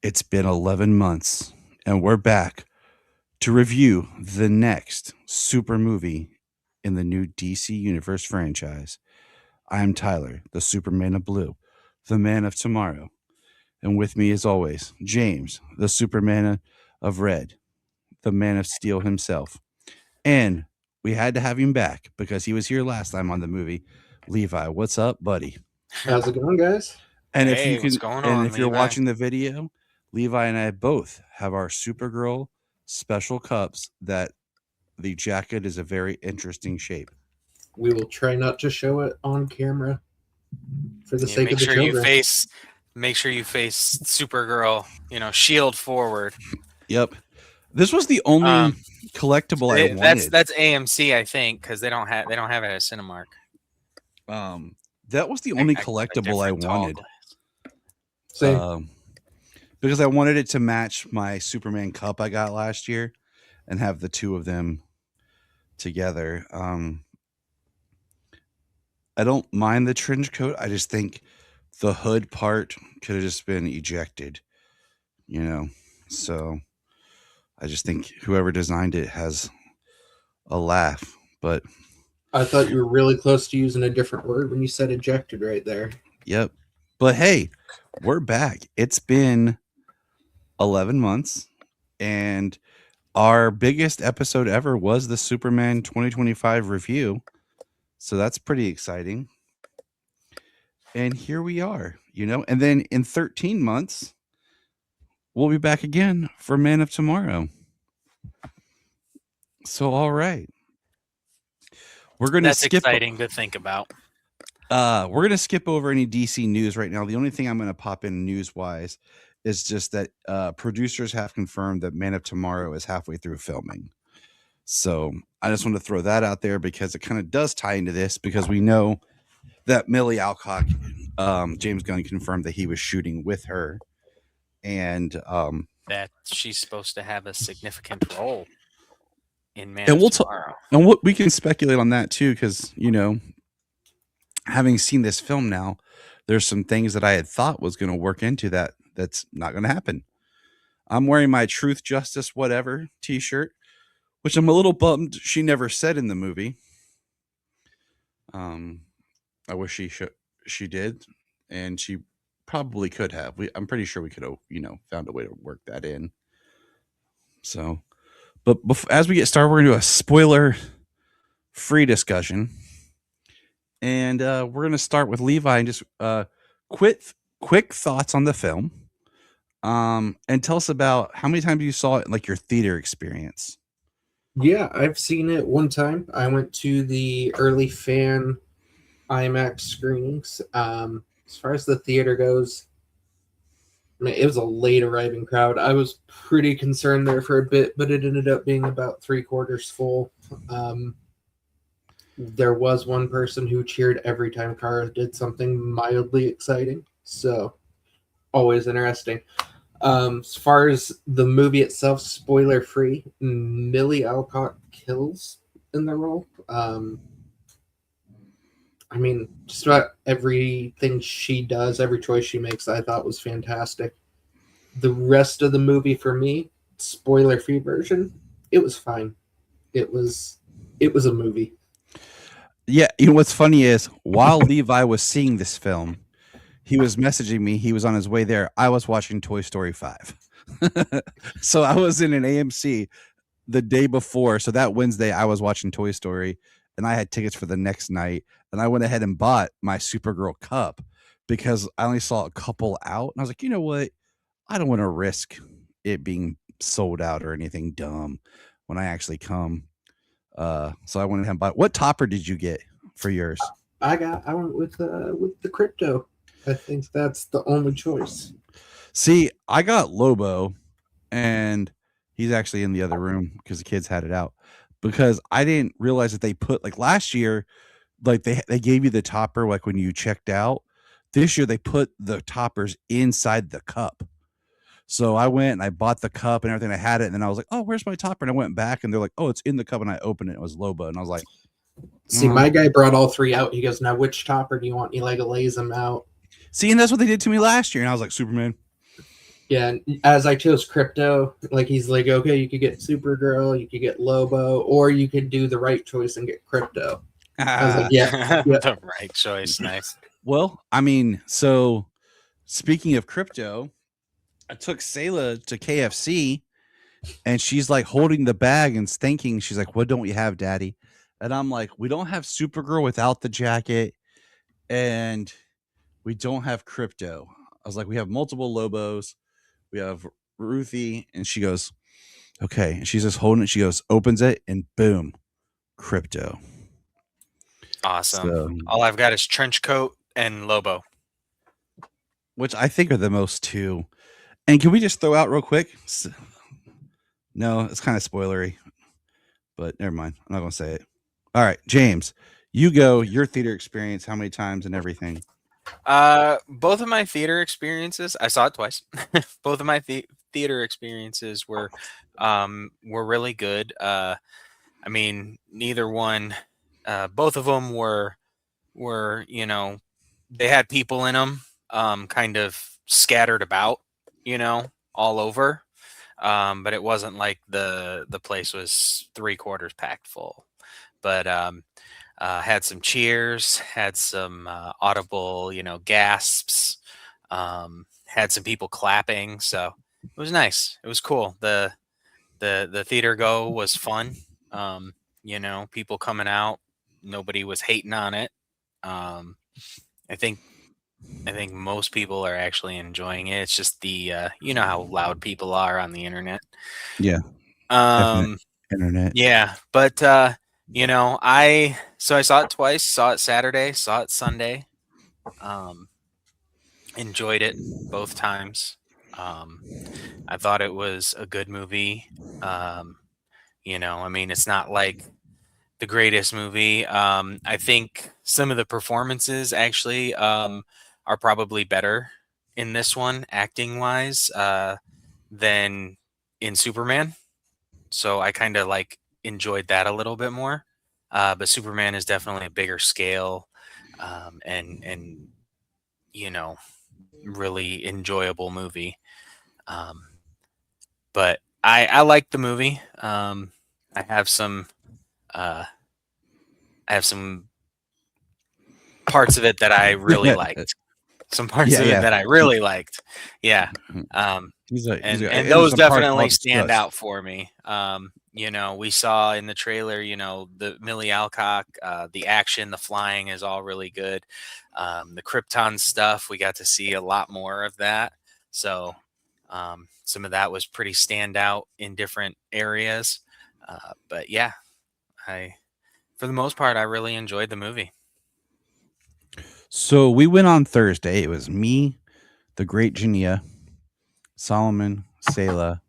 It's been 11 months, and we're back to review the next super movie in the new DC Universe franchise. I am Tyler, the Superman of Blue, the Man of Tomorrow. And with me, as always, James, the Superman of Red, the Man of Steel himself. And we had to have him back because he was here last time on the movie. Levi, what's up, buddy? How's it going, guys? And if you Hey, what's can, going and on, if you're Levi? watching the video, Levi and I both have our Supergirl special cups that the jacket is a very interesting shape. We will try not to show it on camera for the Yeah, sake of the children. make sure you face Supergirl. Shield forward. Yep. This was the only Um, collectible I that's wanted. that's AMC, I think, because they don't have it at Cinemark. Um, that was the I, only I got a collectible I different tall wanted. glass. Same. Because I wanted it to match my Superman cup I got last year and have the two of them together. I don't mind the trench coat. I just think the hood part could have just been ejected, you know. So I just think whoever designed it has a laugh. But I thought you were really close to using a different word when you said ejected right there. yep. But hey, we're back. It's been 11 months and our biggest episode ever was the Superman 2025 review. So that's pretty exciting. And here we are, and then in 13 months, we'll be back again for Man of Tomorrow. So, all right. We're going to That's skip. exciting to think about. We're going to skip over any DC news right now. The only thing I'm going to pop in news wise is just that producers have confirmed that Man of Tomorrow is halfway through filming. So I just want to throw that out there because it kind of does tie into this because we know that Millie Alcock, James Gunn confirmed that he was shooting with her. And That she's supposed to have a significant role in Man and of we'll Tomorrow. and what we can speculate on that too, because having seen this film now, there's some things that I had thought was going to work into that's not going to happen. I'm wearing my Truth, Justice, Whatever T-shirt, which I'm a little bummed she never said in the movie. I wish she did, and she probably could have. I'm pretty sure we could have found a way to work that in. So, but as we get started, we're going to do a spoiler-free discussion. And we're going to start with Levi and just quick thoughts on the film. And tell us about how many times you saw it in like your theater experience. Yeah, I've seen it one time. I went to the early fan IMAX screenings. As far as the theater goes, I mean, it was a late arriving crowd. I was pretty concerned there for a bit, but it ended up being about 3/4 full. There was one person who cheered every time Kara did something mildly exciting. So, always interesting. As far as the movie itself, spoiler free, Millie Alcock kills in the role. I mean, just about everything she does, every choice she makes, I thought was fantastic. The rest of the movie, for me, spoiler free version, it was fine. It was a movie. Yeah, what's funny is while Levi was seeing this film, he was messaging me. He was on his way there. I was watching Toy Story 5. So I was in an AMC the day before. So that Wednesday, I was watching Toy Story, and I had tickets for the next night. And I went ahead and bought my Supergirl cup because I only saw a couple out. And I was like, you know what? I don't want to risk it being sold out or anything dumb when I actually come. So I went ahead and bought. What topper did you get for yours? I went with the crypto. I think that's the only choice. See, I got Lobo, and he's actually in the other room because the kids had it out. Because I didn't realize that they put like last year, like they gave you the topper like when you checked out. This year they put the toppers inside the cup. So I went and I bought the cup and everything. I had it, and then I was like, "Oh, where's my topper?" And I went back, and they're like, "Oh, it's in the cup." And I opened it. It was Lobo, and I was like, See, my guy brought all three out. He goes, "Now, which topper do you want?" He lays them out. See, and that's what they did to me last year. And I was like, Superman. Yeah, and as I chose crypto, like he's like, okay, you could get Supergirl, you could get Lobo, or you could do the right choice and get crypto. I was like, yeah, yeah, The right choice. Nice. Well, I mean, so speaking of crypto, I took Sayla to KFC and she's like holding the bag and thinking, she's like, "What don't we have, Daddy?" And I'm like, "We don't have Supergirl without the jacket, and we don't have crypto." I was like, "We have multiple Lobos, we have Ruthie," and she goes, "Okay." And she's just holding it. She goes, opens it, and boom, crypto. Awesome. So, All I've got is trench coat and Lobo. which I think are the most two. And can we just throw out real quick? No, it's kind of spoilery, but never mind. I'm not going to say it. All right, James, you go. Your theater experience, how many times and everything? Both of my theater experiences, I saw it twice. Both of my theater experiences were really good. I mean, neither one, both of them were they had people in them, kind of scattered about, all over. But it wasn't like the place was 3/4 packed full. But had some cheers, had some audible, gasps, had some people clapping. So it was nice. It was cool. The theater go was fun. People coming out. Nobody was hating on it. Um, I think I think most people are actually enjoying it. It's just you know how loud people are on the internet. Yeah, definite Um, internet. yeah, but I saw it twice. Saw it Saturday. Saw it Sunday. Um, Enjoyed it both times. Um, I thought it was a good movie. Um, I mean, it's not like the greatest movie. I think some of the performances actually are probably better in this one, acting wise, than in Superman. So I kind of like enjoyed that a little bit more. But Superman is definitely a bigger scale, and you know really enjoyable movie. Um, but I like the movie. I have some uh, I have some parts of it that I really liked. Some parts Yeah, of it yeah. that I really liked. Yeah. Um, He's and there's those some parts I'll definitely stand discuss. out for me. We saw in the trailer, the Millie Alcock, the action, the flying is all really good. The Krypton stuff, we got to see a lot more of that. So some of that was pretty standout in different areas. But yeah, I for the most part, I really enjoyed the movie. So we went on Thursday. It was me, the great Jania, Solomon, Selah,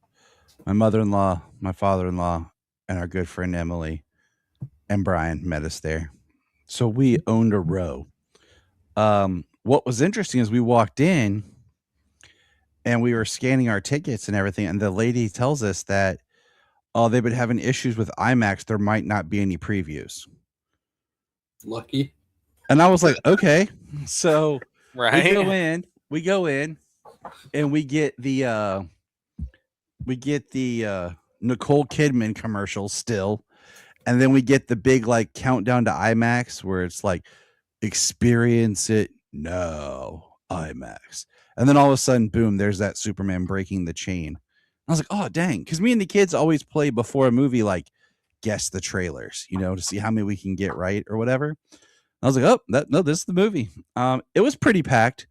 my mother-in-law, my father-in-law, and our good friend Emily and Brian met us there. So we owned a row. What was interesting is we walked in and we were scanning our tickets and everything, and the lady tells us that, oh, they've been having issues with IMAX. There might not be any previews. lucky. And I was like, okay. So Right? we go in, and we get the Nicole Kidman commercial still, and then we get the big like countdown to IMAX where it's like experience it now IMAX, and then all of a sudden, boom! There's that Superman breaking the chain. I was like, oh dang, because me and the kids always play before a movie like guess the trailers, to see how many we can get right or whatever. I was like, oh, no, this is the movie. It was pretty packed.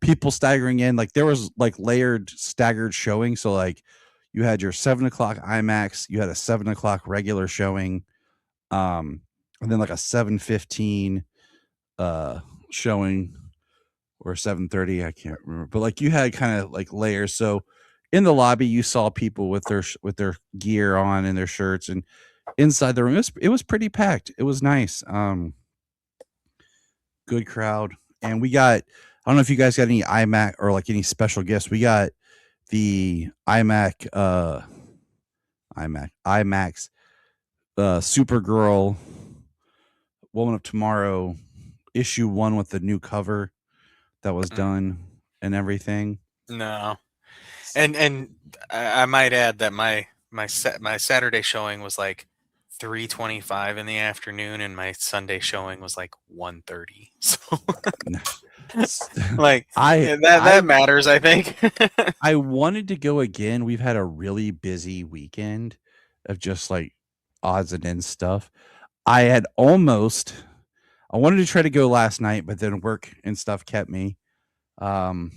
People staggering in, like there was like layered, staggered showing. So like, you had your 7 o'clock IMAX, you had a 7 o'clock regular showing, and then like a 7:15 showing or 7:30. I can't remember, but like you had kind of like layers. So in the lobby, you saw people with their gear on and their shirts, and inside the room, it was pretty packed. It was nice. Good crowd. And we got, I don't know if you guys got any iMac or like any special gifts. We got the IMAX Supergirl Woman of Tomorrow issue 1 with the new cover that was done and everything. No. And I might add that my Saturday showing was like 3:25 in the afternoon, and my Sunday showing was like 1:30. So like I yeah, that I that matters, I think. I wanted to go again. We've had a really busy weekend of just like odds and ends stuff. I had almost I wanted to try to go last night, but then work and stuff kept me. Um,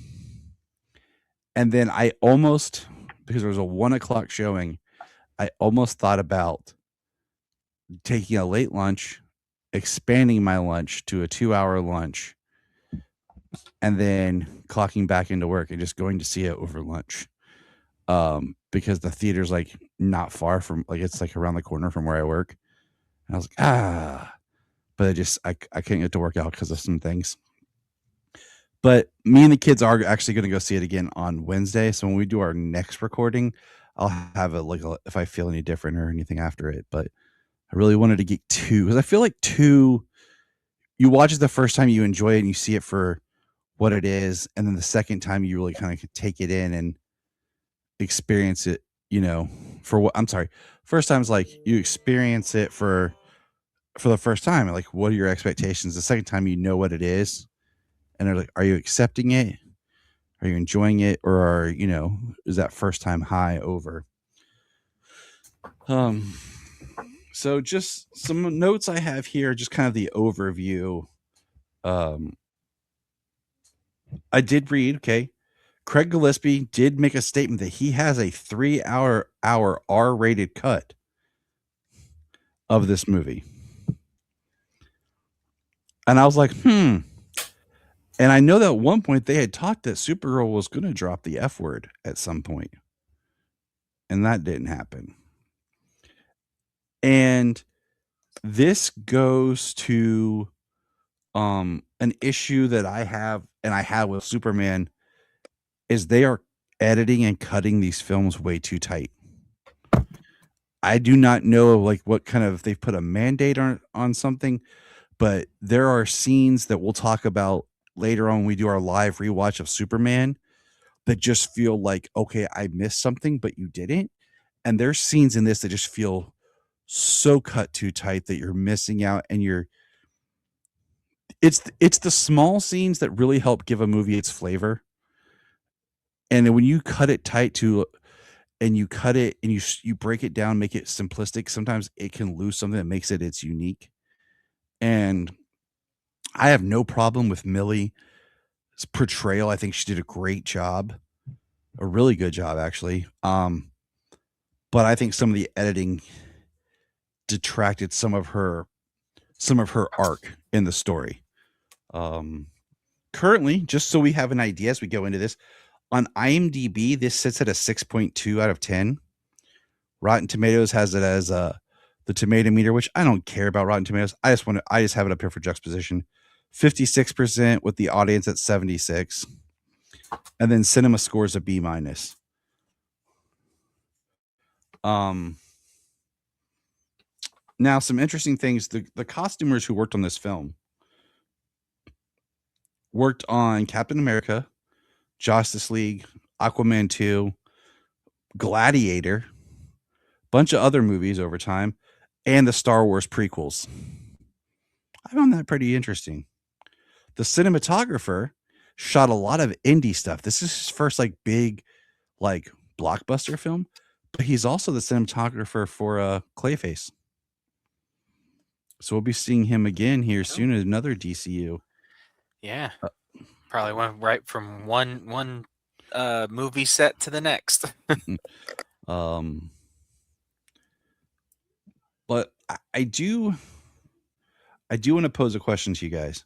and then I almost, because there was a 1 o'clock showing, I almost thought about taking a late lunch, expanding my lunch to a 2 hour lunch, and then clocking back into work and just going to see it over lunch. Because the theater's like not far from, like, it's like around the corner from where I work. And I was like, but I couldn't get to work out because of some things. But me and the kids are actually going to go see it again on Wednesday. So when we do our next recording, I'll have if I feel any different or anything after it. But I really wanted to get two, because I feel like two, you watch it the first time, you enjoy it and you see it for what it is, and then the second time you really kind of take it in and experience it, for what I'm sorry. First time is like you experience it for the first time, like what are your expectations? The second time you know what it is, and they're like, are you accepting it? Are you enjoying it, or is that first time high over? So just some notes I have here, just kind of the overview. I did read, okay, Craig Gillespie did make a statement that he has a 3 hour R-rated cut of this movie. And I was like, And I know that at one point they had talked that Supergirl was going to drop the F word at some point. And that didn't happen. And this goes to an issue that I have, and I have with Superman, is they are editing and cutting these films way too tight. I do not know like what kind of, they've put a mandate on something, but there are scenes that we'll talk about later on when we do our live rewatch of Superman that just feel like, okay, I missed something, but you didn't. And there's scenes in this that just feel so cut too tight that you're missing out, and it's the small scenes that really help give a movie its flavor. And when you cut it tight and you cut it and you break it down, make it simplistic, sometimes it can lose something that makes its unique. And I have no problem with Millie's portrayal. I think she did a great job, a really good job actually. But I think some of the editing detracted some of her arc in the story. Currently, just so we have an idea as we go into this, on IMDb, this sits at a 6.2 out of 10. Rotten Tomatoes has it as the tomato meter, which I don't care about Rotten Tomatoes. I just have it up here for juxtaposition. 56% with the audience at 76. And then Cinema scores a B minus. Now some interesting things. The costumers who worked on this film worked on Captain America, Justice League, Aquaman 2, Gladiator, bunch of other movies over time, and the Star Wars prequels. I found that pretty interesting. The cinematographer shot a lot of indie stuff. This is his first like big like blockbuster film, but he's also the cinematographer for Clayface. So we'll be seeing him again here soon in another DCU. Yeah. Probably went right from one movie set to the next. But I do want to pose a question to you guys,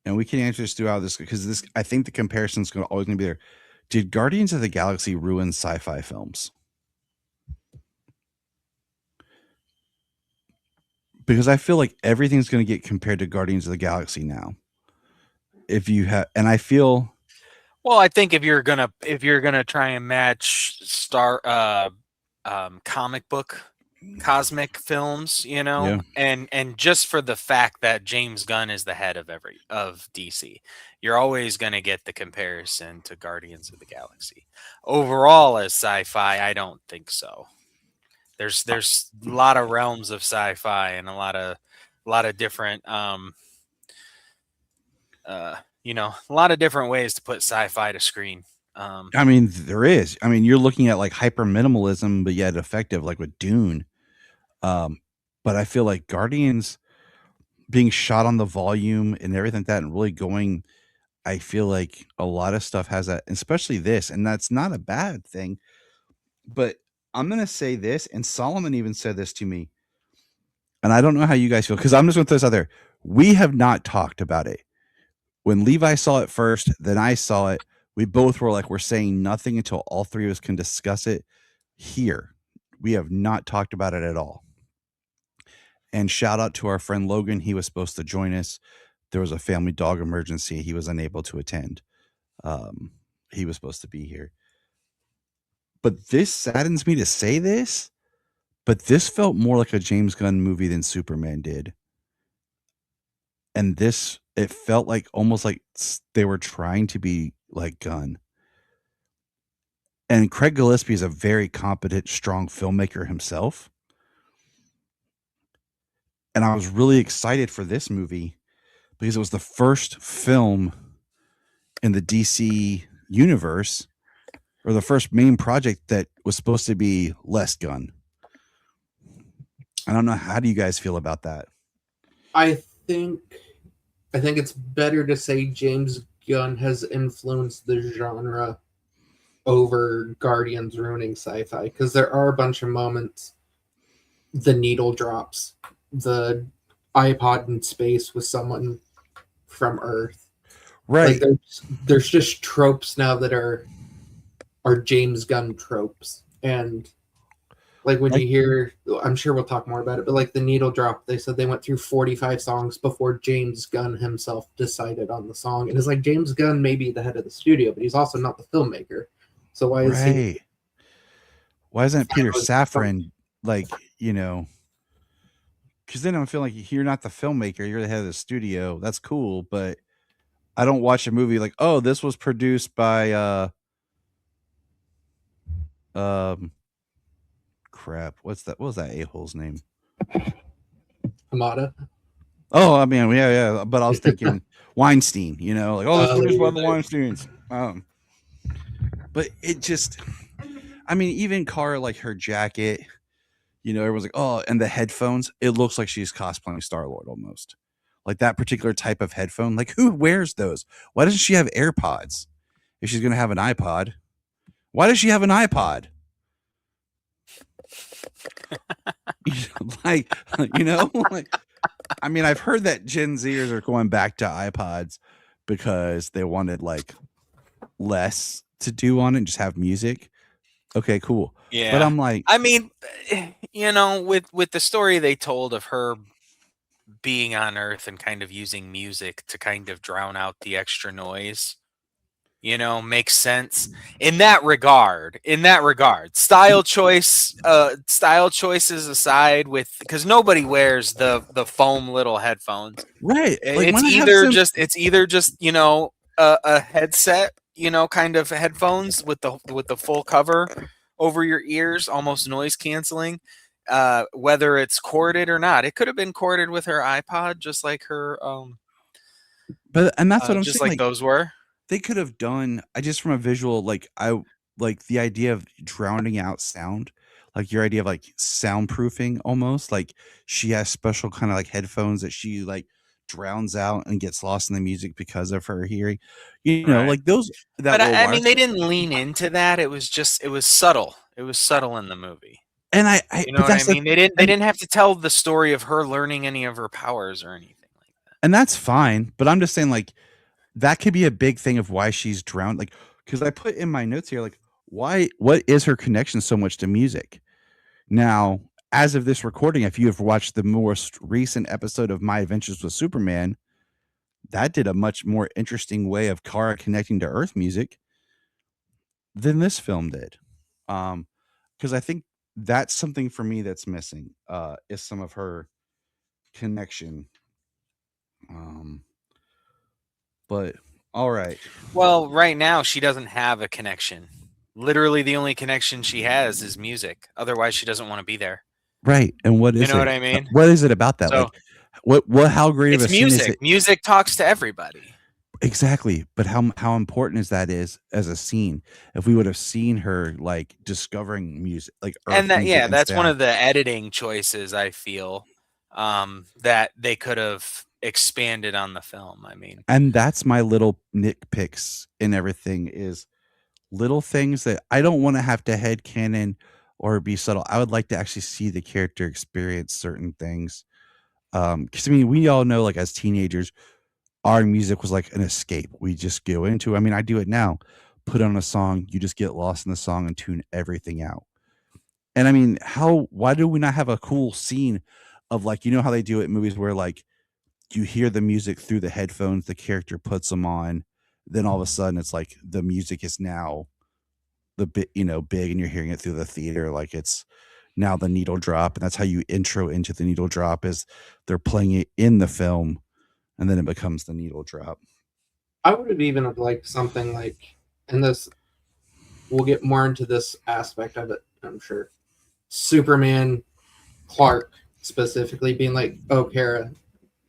and we can answer this throughout this, because I think the comparison is always going to be there. Did Guardians of the Galaxy ruin sci-fi films? Because I feel like everything's going to get compared to Guardians of the Galaxy now. If you have, and I feel, well, I think if you're gonna try and match comic book cosmic films, Yeah. and just for the fact that James Gunn is the head of DC, you're always going to get the comparison to Guardians of the Galaxy. Overall, as sci-fi, I don't think so. There's a lot of realms of sci-fi and a lot of different a lot of different ways to put sci-fi to screen. I mean, there is. I mean, you're looking at like hyper minimalism, but yet effective, like with Dune. Um, but I feel like Guardians being shot on the volume and everything like that, and really going. I feel like a lot of stuff has that, especially this, and that's not a bad thing. But I'm gonna say this, and Solomon even said this to me, and I don't know how you guys feel because I'm just gonna throw this out there. We have not talked about it. When Levi saw it first, then I saw it. We both were like, we're saying nothing until all three of us can discuss it here. We have not talked about it at all. And shout out to our friend Logan. He was supposed to join us. There was a family dog emergency. He was unable to attend. He was supposed to be here. But this saddens me to say this, but this felt more like a James Gunn movie than Superman did. And this, it felt like almost like they were trying to be like Gunn. And Craig Gillespie is a very competent, strong filmmaker himself. And I was really excited for this movie because it was the first film in the DC universe, or the first main project that was supposed to be less Gunn. I don't know. How do you guys feel about that? I think it's better to say James Gunn has influenced the genre over Guardians ruining sci-fi, because there are a bunch of moments, the needle drops, the iPod in space with someone from Earth. Right. Like there's just tropes now that are James Gunn tropes. And like when you hear, I'm sure we'll talk more about it, but like the needle drop, they said they went through 45 songs before James Gunn himself decided on the song. And it's like, James Gunn may be the head of the studio, but he's also not the filmmaker. So why is he? Why isn't Peter Safran like, because then I'm feeling like you're not the filmmaker, you're the head of the studio. That's cool, but I don't watch a movie like, oh, this was produced by crap. What was that a-hole's name? Hamada. Oh, I mean, yeah. But I was thinking Weinstein, like, oh, that's produced by the Weinsteins. But it just, I mean, even Kara, like her jacket, everyone's like, oh, and the headphones, it looks like she's cosplaying Star-Lord almost. Like that particular type of headphone. Like, who wears those? Why doesn't she have AirPods? If she's going to have an iPod, why does she have an iPod? like, I mean, I've heard that Gen Zers are going back to iPods because they wanted like less to do on it and just have music. Okay, cool. Yeah. But I'm like, I mean, with the story they told of her being on Earth and kind of using music to kind of drown out the extra noise, makes sense in that regard. Style choices aside, because nobody wears the foam little headphones, right? Like, it's either just a headset, kind of headphones with the full cover over your ears, almost noise canceling. Whether it's corded or not, it could have been corded with her iPod, just like her. And that's what I'm just saying. like those were. They could have done. I just from a visual, like I like the idea of drowning out sound, like your idea of like soundproofing almost. Like she has special kind of like headphones that she like drowns out and gets lost in the music because of her hearing. Right. Like those. But I mean, they didn't lean into that. It was subtle. It was subtle in the movie. And you know what I mean? They didn't have to tell the story of her learning any of her powers or anything like that. And that's fine. But I'm just saying, like, that could be a big thing of why she's drowned. Like, because I put in my notes here, like, what is her connection so much to music? Now, as of this recording, if you have watched the most recent episode of My Adventures with Superman, that did a much more interesting way of Kara connecting to Earth music than this film did. Because I think that's something for me that's missing. Is some of her connection. Um, but all right, Well, right now she doesn't have a connection. Literally, the only connection she has is music. Otherwise, she doesn't want to be there. right. And what You is know what it? I mean? What is it about that? So Like, what? How great of a it's scene is music. it? Music talks to everybody. Exactly. But how important is that is as a scene? If we would have seen her like discovering music, like And Earth that, music yeah, and that's one sound, of the editing choices I feel, that they could have expanded on the film. I mean, and that's my little nitpicks in everything is little things that I don't want to have to headcanon or be subtle. I would like to actually see the character experience certain things. Because I mean, we all know, like as teenagers, our music was like an escape. We just go into. I mean, I do it now. Put on a song, you just get lost in the song and tune everything out. And I mean, how? Why do we not have a cool scene of like how they do it in movies where like you hear the music through the headphones, the character puts them on, then all of a sudden it's like the music is now the bit big and you're hearing it through the theater like it's now the needle drop, and that's how you intro into the needle drop is they're playing it in the film and then it becomes the needle drop. I would have even have liked something like, and this we'll get more into this aspect of it, I'm sure. Superman, Clark specifically being like, "Oh, Kara,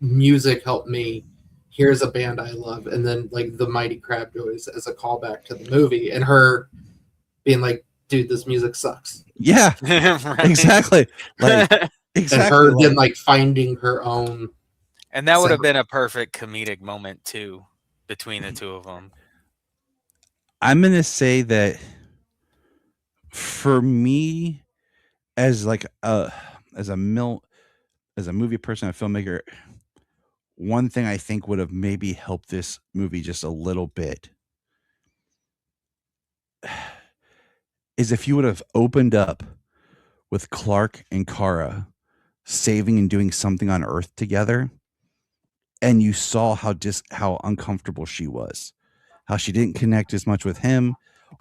music helped me. Here's a band I love," and then like the Mighty Crab Boys as a callback to the movie, and her being like, "Dude, this music sucks," Yeah, right? exactly. Like and exactly her then like like finding her own And that would have sound. been a perfect comedic moment too between the two of them. I'm gonna say that for me as like as a mil as a movie person, a filmmaker, one thing I think would have maybe helped this movie just a little bit is if you would have opened up with Clark and Kara saving and doing something on Earth together, and you saw how uncomfortable she was, how she didn't connect as much with him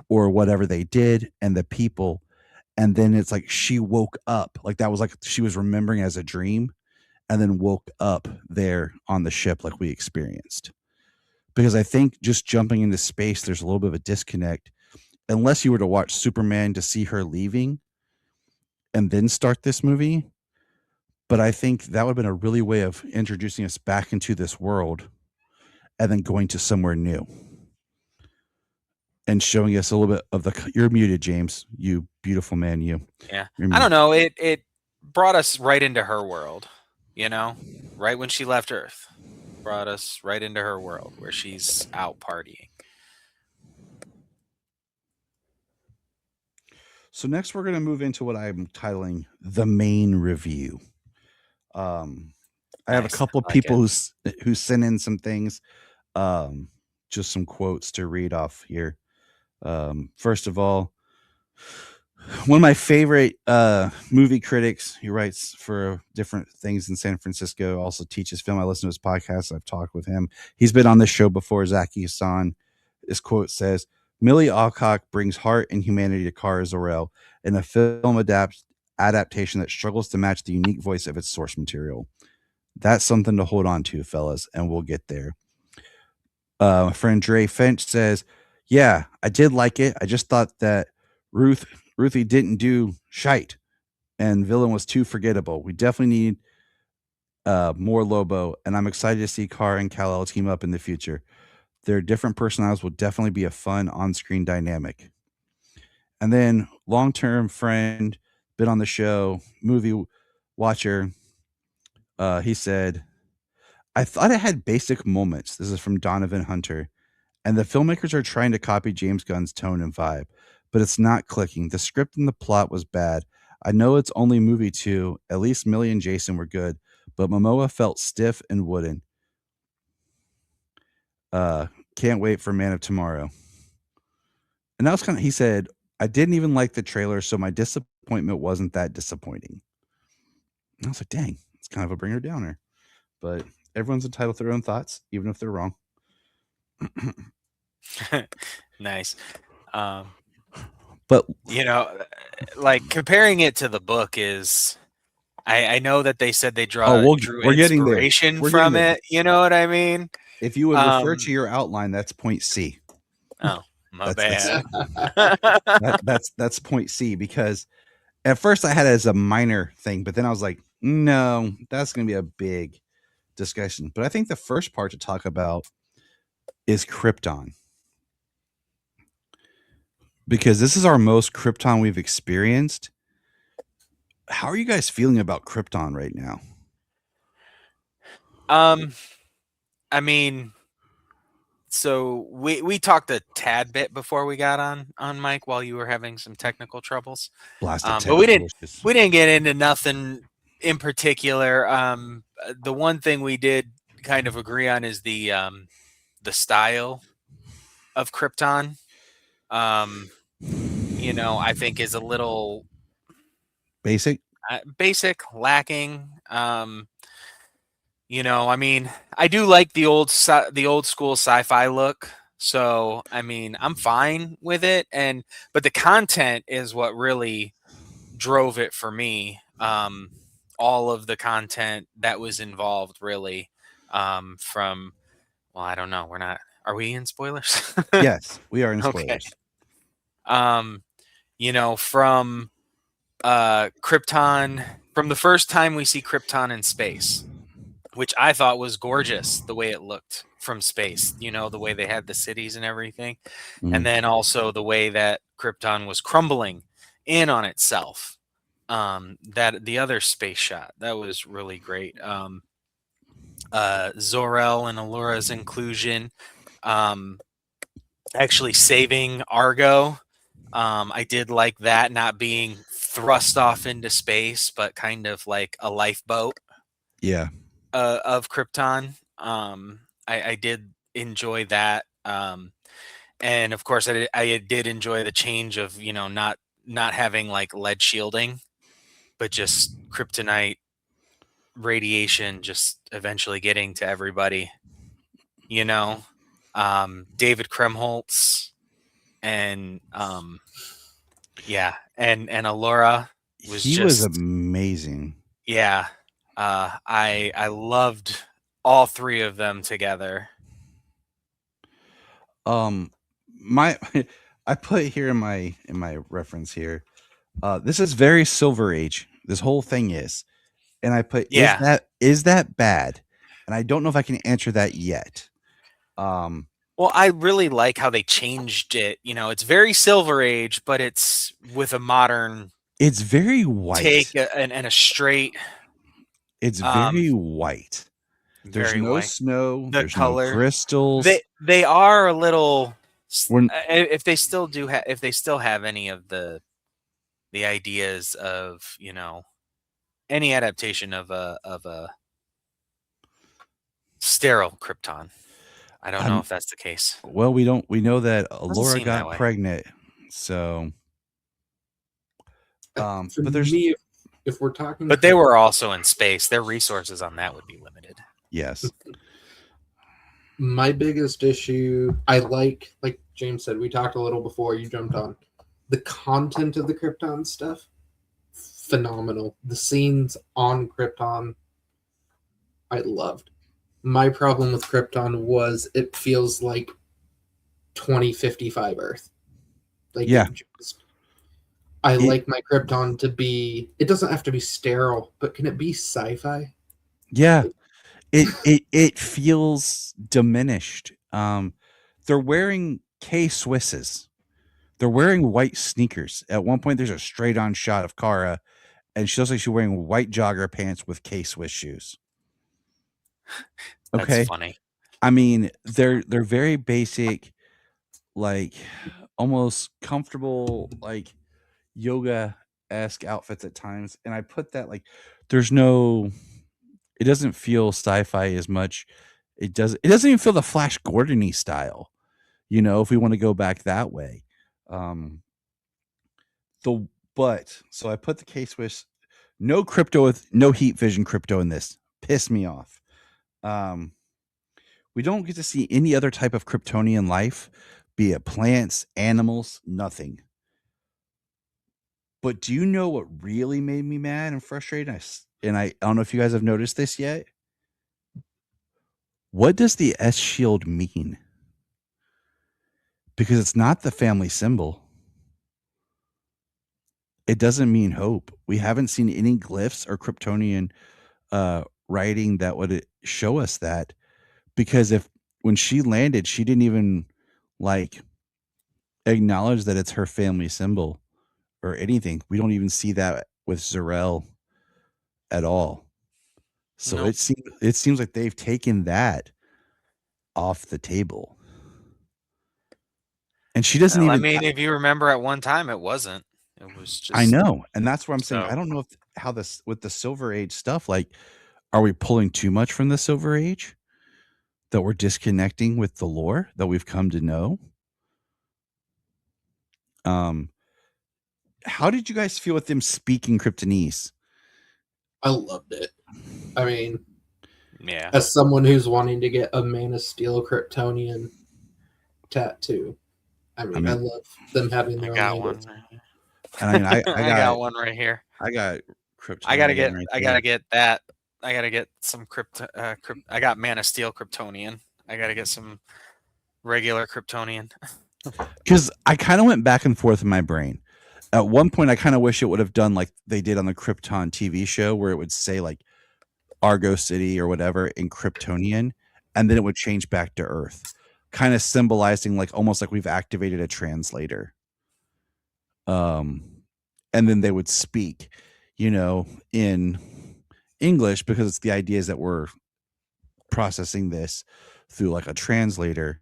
or whatever they did and the people, and then it's like she woke up, like that was like she was remembering as a dream, and then woke up there on the ship like we experienced. Because I think just jumping into space, there's a little bit of a disconnect unless you were to watch Superman to see her leaving and then start this movie. But I think that would have been a really way of introducing us back into this world and then going to somewhere new and showing us a little bit of the. You're muted, James. You beautiful man. Yeah. You're I don't muted. know. It brought us right into her world, you know? Right when she left Earth. Brought us right into her world where she's out partying. So next we're going to move into what I'm titling the main review. I have a Nice. couple I like people it. who sent in some things, um, just some quotes to read off here. First of all, one of my favorite movie critics, he writes for different things in San Francisco, also teaches film. I listen to his podcast. I've talked with him. He's been on this show before, Zaki Hassan. This quote says, Millie Alcock brings heart and humanity to Kara Zor-El in a film adaptation that struggles to match the unique voice of its source material. That's something to hold on to, fellas, and we'll get there. My friend Dre Finch says, yeah, I did like it. I just thought that Ruthie didn't do shite and villain was too forgettable. We definitely need more Lobo, and I'm excited to see Kara and Kal-El team up in the future. Their different personalities will definitely be a fun on-screen dynamic. And then long-term friend, been on the show, movie watcher, he said, I thought it had basic moments. This is from Donovan Hunter. And the filmmakers are trying to copy James Gunn's tone and vibe, but it's not clicking. The script and the plot was bad. I know it's only movie two. At least Millie and Jason were good, but Momoa felt stiff and wooden. Can't wait for Man of Tomorrow. And that was he said, I didn't even like the trailer, so my disappointment wasn't that disappointing. And I was like, dang, it's kind of a bringer downer. But everyone's entitled to their own thoughts, even if they're wrong. Nice. Um, But You know, like comparing it to the book is. I know that they said they drew we're getting there. inspiration We're getting from there. it. You know what I mean? If you would refer Um, to your outline, that's point C. oh, my That's bad. that's point C, because at first I had it as a minor thing, but then I was like, no, that's going to be a big discussion. But I think the first part to talk about is Krypton, because this is our most Krypton we've experienced. How are you guys feeling about Krypton right now? um, I mean, so we talked a tad bit before we got on Mike while you were having some technical troubles. Blasted But we technical didn't issues. we didn't get into nothing in particular. The one thing we did kind of agree on is the style of Krypton. I think is a little Basic. basic, lacking. I mean, I do like the old school sci-fi look. So, I mean, I'm fine with it, but the content is what really drove it for me. All of the content that was involved, really, from well, I don't know. We're not. Are we in spoilers? Yes, we are in Okay. spoilers. From Krypton, from the first time we see Krypton in space, which I thought was gorgeous the way it looked from space, the way they had the cities and everything. And Mhm. then also the way that Krypton was crumbling in on itself. That the other space shot, that was really great. Zor-El and Alora's inclusion, um, actually saving Argo. I did like that not being thrust off into space, but kind of like a lifeboat Yeah. of Krypton. I did enjoy that, and of course, I did enjoy the change of not having like lead shielding, but just kryptonite radiation just eventually getting to everybody. You know, David Kremholtz and yeah, and Alora was He was just amazing. yeah. I loved all three of them together. My I put here in my reference here. This is very Silver Age. This whole thing is, and I put Yeah. is that bad? And I don't know if I can answer that yet. Well, I really like how they changed it. It's very Silver Age, but it's with a modern It's very white. take and a straight, It's um, very white. There's very no white. snow. The There's no color crystals. they are a little. When If they still if they still have any of the ideas of any adaptation of a sterile Krypton. I don't know if that's the case. well, we know that Doesn't Laura seem that got way. pregnant, so For but there's me, if we're talking, But they were also in space. Their resources on that would be limited. yes. my biggest issue, like James said, we talked a little before you jumped on. The content of the Krypton stuff, phenomenal. The scenes on Krypton, I loved. My problem with Krypton was it feels like 2055 Earth. Like Yeah. I like my Krypton to be. It doesn't have to be sterile, but can it be sci-fi? Yeah. It feels diminished. They're wearing K Swisses. They're wearing white sneakers. At one point, there's a straight on shot of Kara, and she looks like she's wearing white jogger pants with K Swiss shoes. That's Okay. funny. I mean, they're very basic, like almost comfortable, like yoga-esque outfits at times. And I put that like there's no it doesn't feel sci-fi as much. It doesn't even feel the Flash Gordon-y style, if we want to go back that way. Um so I put the K-Swiss, no crypto with no heat vision crypto in this. Piss me off. We don't get to see any other type of Kryptonian life, be it plants, animals, nothing. But do you know what really made me mad and frustrated? And I don't know if you guys have noticed this yet. What does the S shield mean? Because it's not the family symbol. It doesn't mean hope. We haven't seen any glyphs or Kryptonian writing that would show us that. Because if when she landed, she didn't even like acknowledge that it's her family symbol or anything. We don't even see that with Zor-El at all. So Nope. it seems like they've taken that off the table. And she doesn't Well, I even mean, if you remember, at one time it wasn't. It was just. I know. And that's what I'm saying. So- I don't know if how this with the Silver Age stuff, like, are we pulling too much from the Silver Age that we're disconnecting with the lore that we've come to know? How did you guys feel with them speaking Kryptonese? I loved it. I mean, Yeah. as someone who's wanting to get a Man of Steel Kryptonian tattoo, I mean, I love them having I their got own one. language. And I mean, I I got one right here. I got Krypton. I gotta get. right I there. gotta get that. I gotta get some I got Man of Steel Kryptonian. I gotta get some regular Kryptonian. Because I kind of went back and forth in my brain. At one point, I kind of wish it would have done like they did on the Krypton TV show, where it would say like Argo City or whatever in Kryptonian, and then it would change back to Earth, kind of symbolizing like almost like we've activated a translator. And then they would speak, in English, because it's the ideas that we're processing this through like a translator.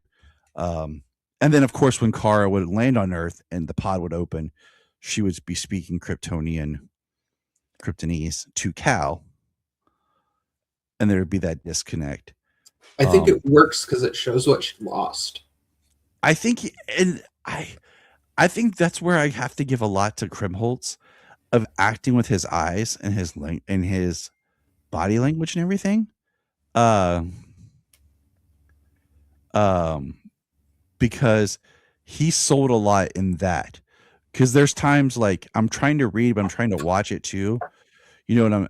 And then, of course, when Kara would land on Earth and the pod would open, she would be speaking Kryptonese to Cal, and there would be that disconnect. I think it works because it shows what she lost. I think, and I think that's where I have to give a lot to Krimholtz of acting with his eyes and his body language and everything. Because he sold a lot in that. Because there's times like I'm trying to read, but I'm trying to watch it too. And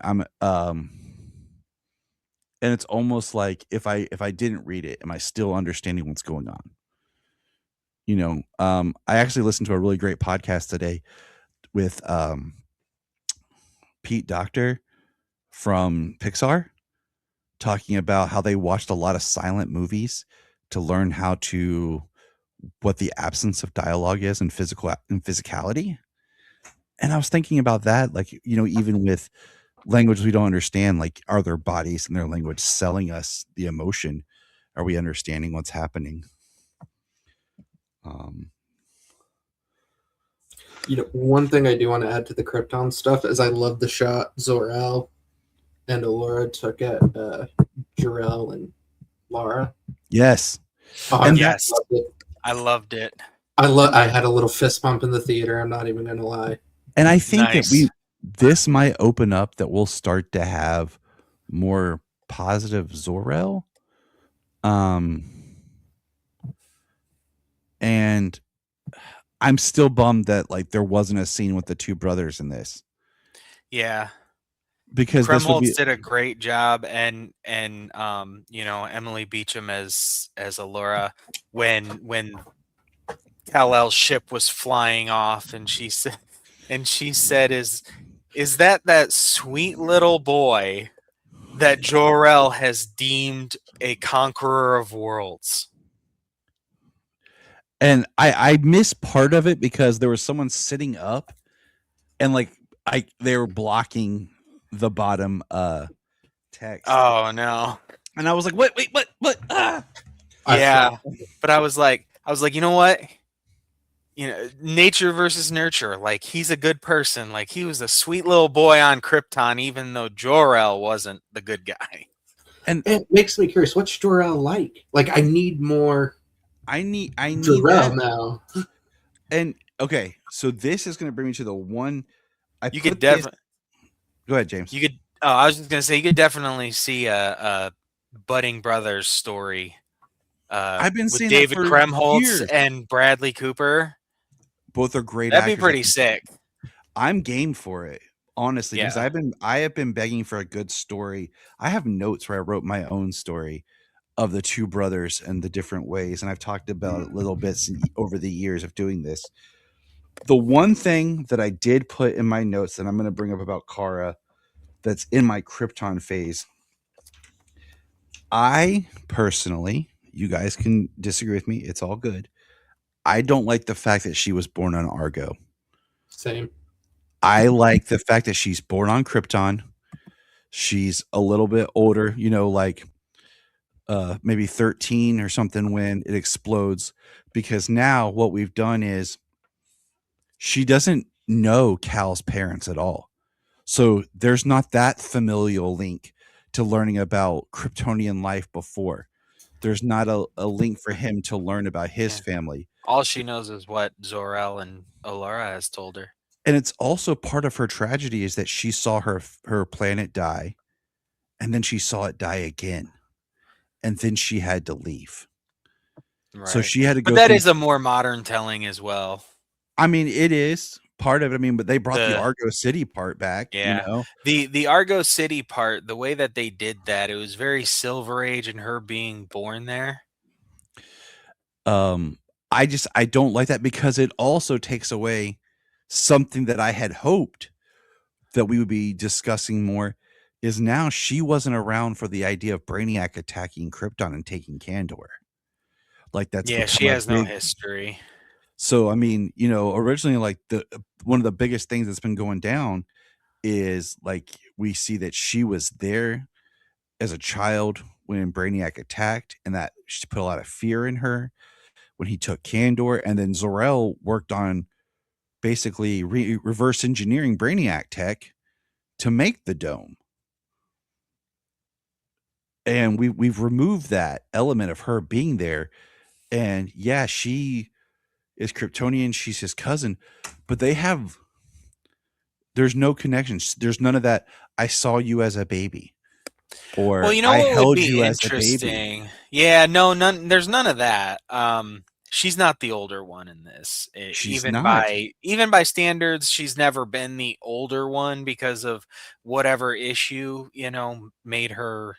and it's almost like if I didn't read it, am I still understanding what's going on? I actually listened to a really great podcast today with Pete Docter from Pixar, talking about how they watched a lot of silent movies to learn what the absence of dialogue is in physicality. And I was thinking about that, like, even with language we don't understand, like, are their bodies and their language selling us the emotion? Are we understanding what's happening? One thing I do want to add to the Krypton stuff is I love the shot Zor-El and Allura took at Jor-El and Lara. Yes. And yes, I loved it. I had a little fist bump in the theater. I'm not even gonna lie. And I think Nice. that this might open up that we'll start to have more positive Zor-El. And I'm still bummed that like there wasn't a scene with the two brothers in this. Yeah. Because Krumholtz did a great job, and Emily Beecham as Allura when Kal-El's ship was flying off, and she said, is that sweet little boy that Jor-El has deemed a conqueror of worlds? And I missed part of it because there was someone sitting up, and like they were blocking the bottom text. Oh no! And I was like, what? Wait, what? Ah! Yeah, but I was like, you know what? Nature versus nurture. Like, he's a good person. Like, he was a sweet little boy on Krypton, even though Jor-El wasn't the good guy. And it makes me curious. What's Jor-El like? Like, I need more. I need Jor-El now. And okay, so this is going to bring me to the one. You could definitely go ahead, James. You could. Oh, I was just gonna say you could definitely see a budding brothers story. I've been with seeing David that for Krumholtz years. and Bradley Cooper. Both are great. That'd be actors. pretty sick. I'm game for it, honestly, because Yeah. I have been begging for a good story. I have notes where I wrote my own story of the two brothers and the different ways, and I've talked about it little bits over the years of doing this. The one thing that I did put in my notes that I'm going to bring up about Kara that's in my Krypton phase, I personally, you guys can disagree with me, it's all good. I don't like the fact that she was born on Argo. Same. I like the fact that she's born on Krypton. She's a little bit older, like maybe 13 or something when it explodes. Because now what we've done is she doesn't know Cal's parents at all. So there's not that familial link to learning about Kryptonian life before. There's not a link for him to learn about his Yeah. family. All she knows is what Zor-El and Alara has told her. And it's also part of her tragedy is that she saw her planet die, and then she saw it die again, and then she had to leave. So Right. she had to But go that through. is a more modern telling as well. I mean, it is part of it. I mean, but they brought the The Argo City part back. Yeah. The Argo City part, the way that they did that, it was very Silver Age and her being born there. I don't like that because it also takes away something that I had hoped that we would be discussing more. Is now she wasn't around for the idea of Brainiac attacking Krypton and taking Kandor. Like that's Yeah, become she a has no big. history. So I mean, originally like the one of the biggest things that's been going down is like we see that she was there as a child when Brainiac attacked, and that she put a lot of fear in her when he took Kandor, and then Zor-El worked on basically reverse engineering Brainiac tech to make the dome. And we've removed that element of her being there. And yeah, she is Kryptonian, she's his cousin, but there's no connections. There's none of that. I saw you as a baby, Well, or you know I what would held be you as a baby. interesting? Yeah, no, there's none of that. She's not the older one in this. She's Even not. by standards, she's never been the older one because of whatever issue, made her,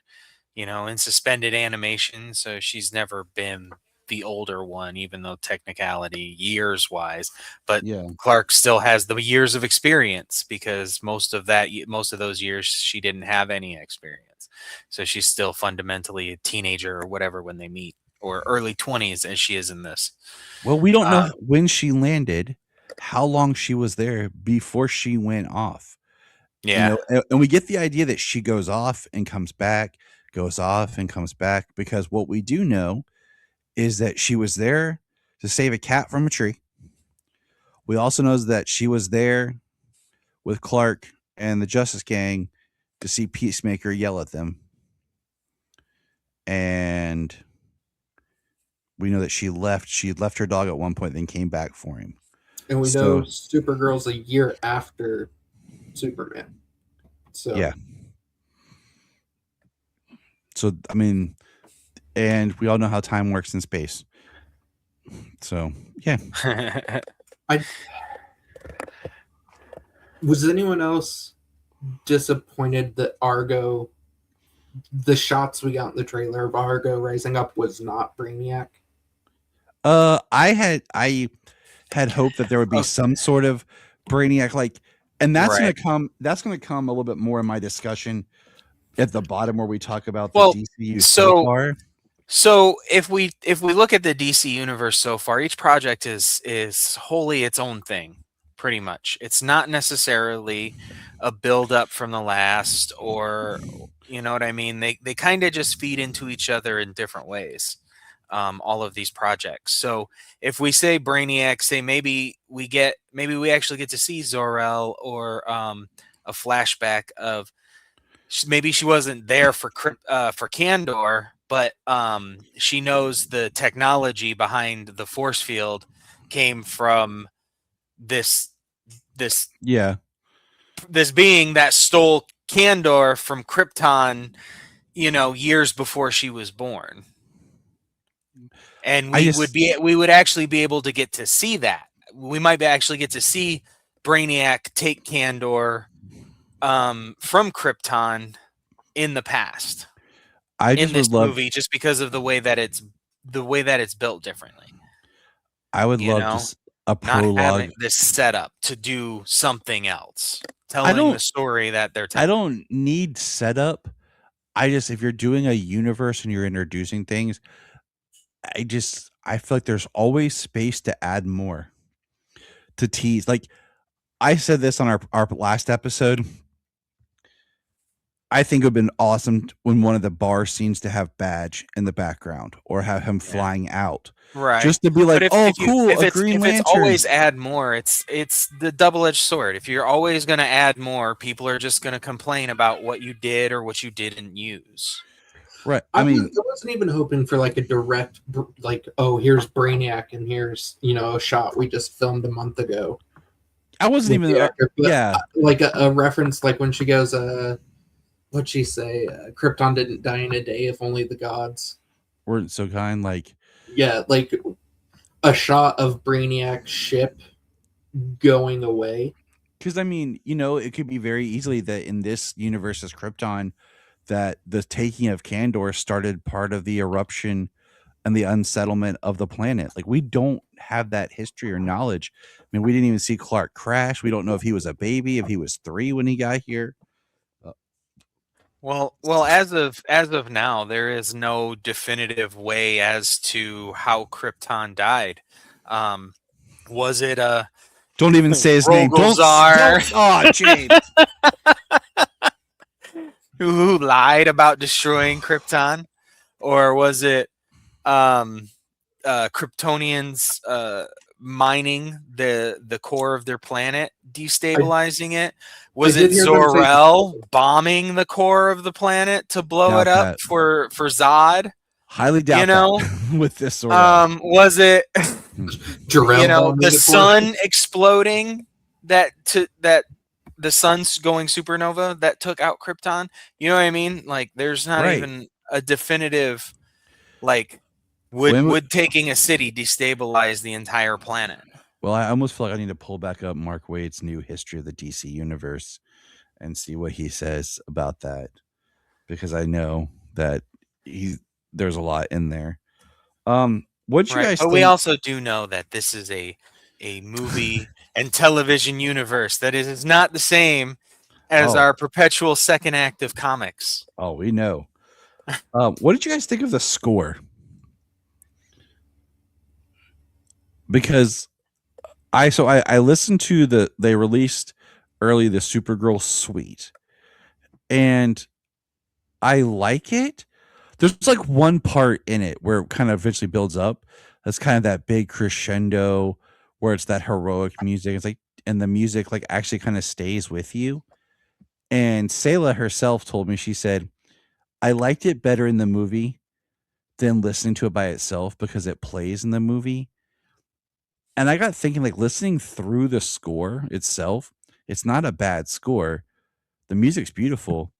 in suspended animation. So she's never been the older one, even though technicality, years wise. But Yeah. Clark still has the years of experience because most of those years she didn't have any experience. So she's still fundamentally a teenager or whatever when they meet, or early 20s as she is in this. Well, we don't know Uh, when she landed, how long she was there before she went off. yeah. And we get the idea that she goes off and comes back, goes off and comes back, because what we do know is that she was there to save a cat from a tree. We also know that she was there with Clark and the Justice Gang to see Peacemaker yell at them. And we know that she had left her dog at one point, then came back for him. And we know Supergirl's a year after Superman. So yeah. So I mean, and we all know how time works in space. So yeah. Was anyone else disappointed that Argo, the shots we got in the trailer of Argo rising up, was not Brainiac? I had hoped that there would be some sort of Brainiac, like, and that's Right. gonna come a little bit more in my discussion at the bottom where we talk about the Well, DCU so far. So if we look at the DC universe so far, each project is wholly its own thing, pretty much. It's not necessarily a build up from the last, or you know what I mean. They kind of just feed into each other in different ways. All of these projects. So if we say Brainiac, say maybe we actually get to see Zor-El, or a flashback of maybe she wasn't there for Kandor, but she knows the technology behind the force field came from this Yeah. this being that stole Kandor from Krypton, years before she was born. And we would actually be able to get to see that. We might actually get to see Brainiac take Kandor from Krypton in the past I in just this would love. movie, just because of the way that it's built differently. I would You love know, just a not prologue. having this setup to do something else, I telling the don't. story that they're I telling. don't need setup. I just, if you're doing a universe and you're introducing things, I feel like there's always space to add more, to tease. Like I said this on our last episode. I think it would have been awesome when one of the bar scenes to have Badge in the background or have him Yeah. flying out. Right. Just to be like, But oh, cool, a Green if it's Lantern. always add more, it's the double-edged sword. If you're always going to add more, people are just going to complain about what you did or what you didn't use. Right. I I mean, wasn't even hoping for like a direct, like, oh, here's Brainiac and here's, a shot we just filmed a month ago. I wasn't with even, the actor, but, yeah. like a reference, like when she goes, what'd she say? Krypton didn't die in a day, if only the gods. Weren't so kind. Like, Yeah, like a shot of Brainiac's ship going away. because I mean, it could be very easily that in this universe as Krypton, that the taking of Kandor started part of the eruption and the unsettlement of the planet. Like we don't have that history or knowledge. I mean, we didn't even see Clark crash. We don't know if he was a baby, if he was 3 when he got here. Well, as of now, there is no definitive way as to how Krypton died. Was it a Don't even say his name. Rogolzar Oh, James. who lied about destroying Krypton, or was it Kryptonians mining the core of their planet, destabilizing it? Was did it hear them say- Zor-El bombing the core of the planet to blow Doubt it up that. for Zod? Highly doubt that with this sort of. Was it Jor-El the sun exploding that the sun's going supernova that took out Krypton? You know what I mean? Like there's not Right. even a definitive, like, When- would taking a city destabilize the entire planet? Well, I almost feel like I need to pull back up Mark Waid's new history of the DC universe and see what he says about that, because I know that there's a lot in there. What you Right. guys But think? we also do know that this is a movie and television universe that is not the same as Oh. our perpetual second act of comics. Oh, we know. What did you guys think of the score? Because I listened to they released early the Supergirl suite, and I like it. There's like one part in it where it kind of eventually builds up. That's kind of that big crescendo where it's that heroic music. It's like, and the music like actually kind of stays with you. And Sayla herself told me, she said, I liked it better in the movie than listening to it by itself because it plays in the movie. And I got thinking, like, listening through the score itself, it's not a bad score. The music's beautiful,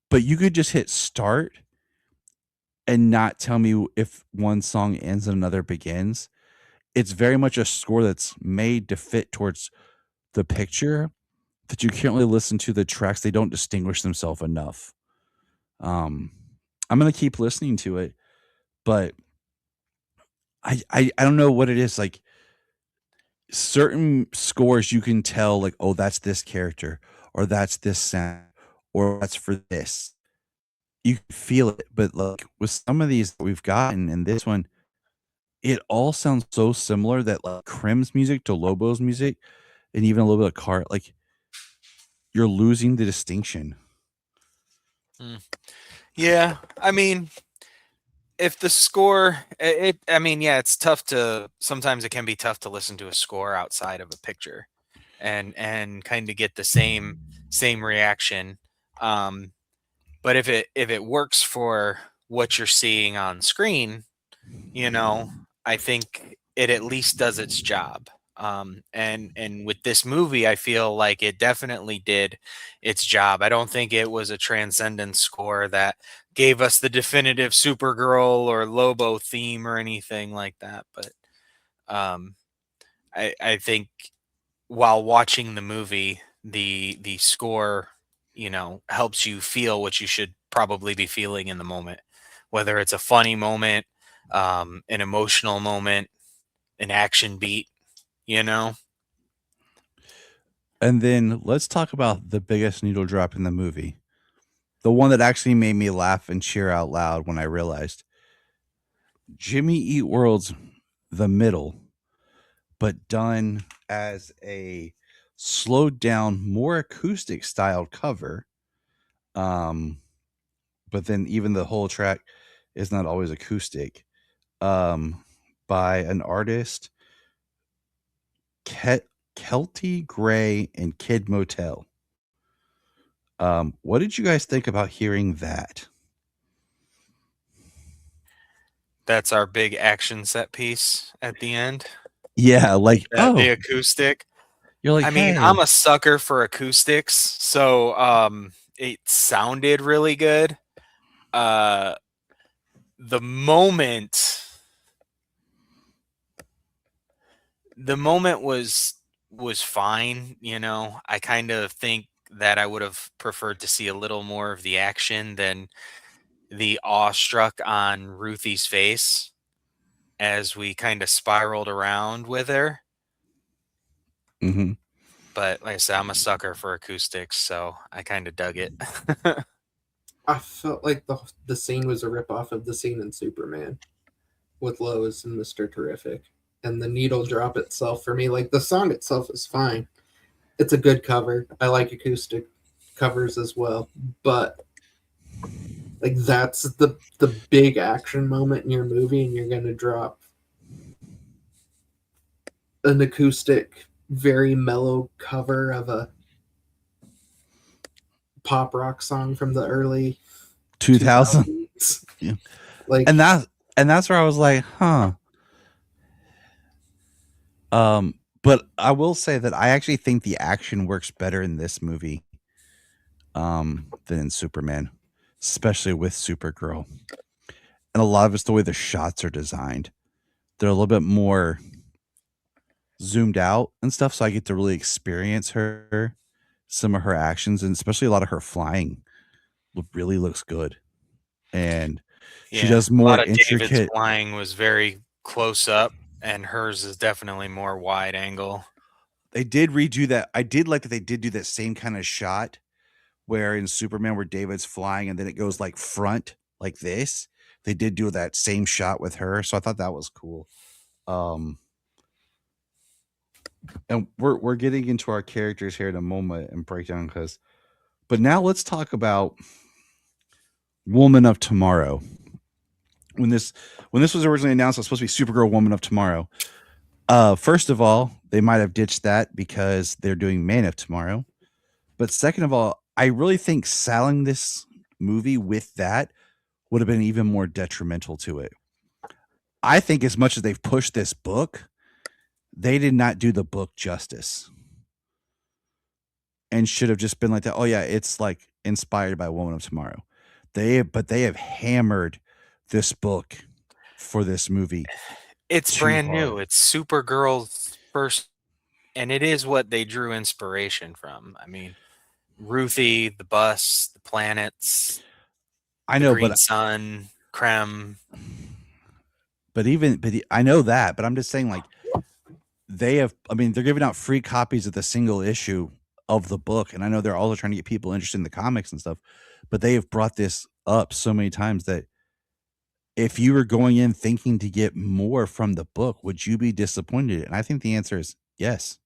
but you could just hit start and not tell me if one song ends and another begins. It's very much a score that's made to fit towards the picture, that you can't really listen to the tracks. They don't distinguish themselves enough. I'm gonna keep listening to it, but I don't know what it is. Like certain scores, you can tell, like, oh, that's this character, or that's this sound, or that's for this. You can feel it, but like with some of these that we've gotten in this one, it all sounds so similar that like Krim's music to Lobo's music, and even a little bit of Car, like you're losing the distinction. Yeah, I mean, if the score, I mean, yeah, it's tough to. Sometimes it can be tough to listen to a score outside of a picture, and kind of get the same reaction. But if it works for what you're seeing on screen, I think it at least does its job. And with this movie, I feel like it definitely did its job. I don't think it was a transcendent score that gave us the definitive Supergirl or Lobo theme or anything like that. But I think while watching the movie, the score, helps you feel what you should probably be feeling in the moment, whether it's a funny moment, an emotional moment, an action beat, you know. And then let's talk about the biggest needle drop in the movie. The one that actually made me laugh and cheer out loud when I realized Jimmy Eat World's The Middle, but done as a slowed down, more acoustic styled cover. Um, but then even the whole track is not always acoustic. Um, by an artist, Kelty Gray and Kid Motel. What did you guys think about hearing that? That's our big action set piece at the end. Yeah, like The acoustic. you're like, I mean, hey, I'm a sucker for acoustics, so it sounded really good. Uh, the moment, the moment was fine. I kind of think that I would have preferred to see a little more of the action than the awestruck on Ruthie's face as we kind of spiraled around with her. mm-hmm. But like I said, I'm a sucker for acoustics, so I kind of dug it. I felt like the scene was a ripoff of the scene in Superman with Lois and Mr. Terrific. And the needle drop itself, for me, like the song itself is fine. It's a good cover. I like acoustic covers as well. But like that's the big action moment in your movie, and you're gonna drop an acoustic, very mellow cover of a pop rock song from the early 2000. 2000s. Yeah. Like, And that's where I was like, huh. But I will say that I actually think the action works better in this movie than in Superman, especially with Supergirl. And a lot of it's the way the shots are designed. They're a little bit more zoomed out and stuff, so I get to really experience some of her actions, and especially a lot of her flying really looks good. And she Yeah, does a lot more of David's intricate. flying was very close up, and hers is definitely more wide angle. They did redo that. I did like that they did do that same kind of shot where in Superman where David's flying and then it goes like front like this. They did do that same shot with her, so I thought that was cool. And we're getting into our characters here in a moment and breakdown but now let's talk about Woman of Tomorrow. When this was originally announced, it was supposed to be Supergirl Woman of Tomorrow. First of all, they might have ditched that because they're doing Man of Tomorrow. But second of all, I really think selling this movie with that would have been even more detrimental to it. I think as much as they've pushed this book, they did not do the book justice. And should have just been like that. Oh yeah, it's like inspired by Woman of Tomorrow. They have hammered this book for this movie. It's Too brand hard. new. It's Supergirl's first, and it is what they drew inspiration from. I mean, Ruthie, the bus, the planets, I the know, green sun, Krem. but I know that, but I'm just saying like they're giving out free copies of the single issue of the book, and I know they're also trying to get people interested in the comics and stuff, but they have brought this up so many times that if you were going in thinking to get more from the book, would you be disappointed? And I think the answer is yes.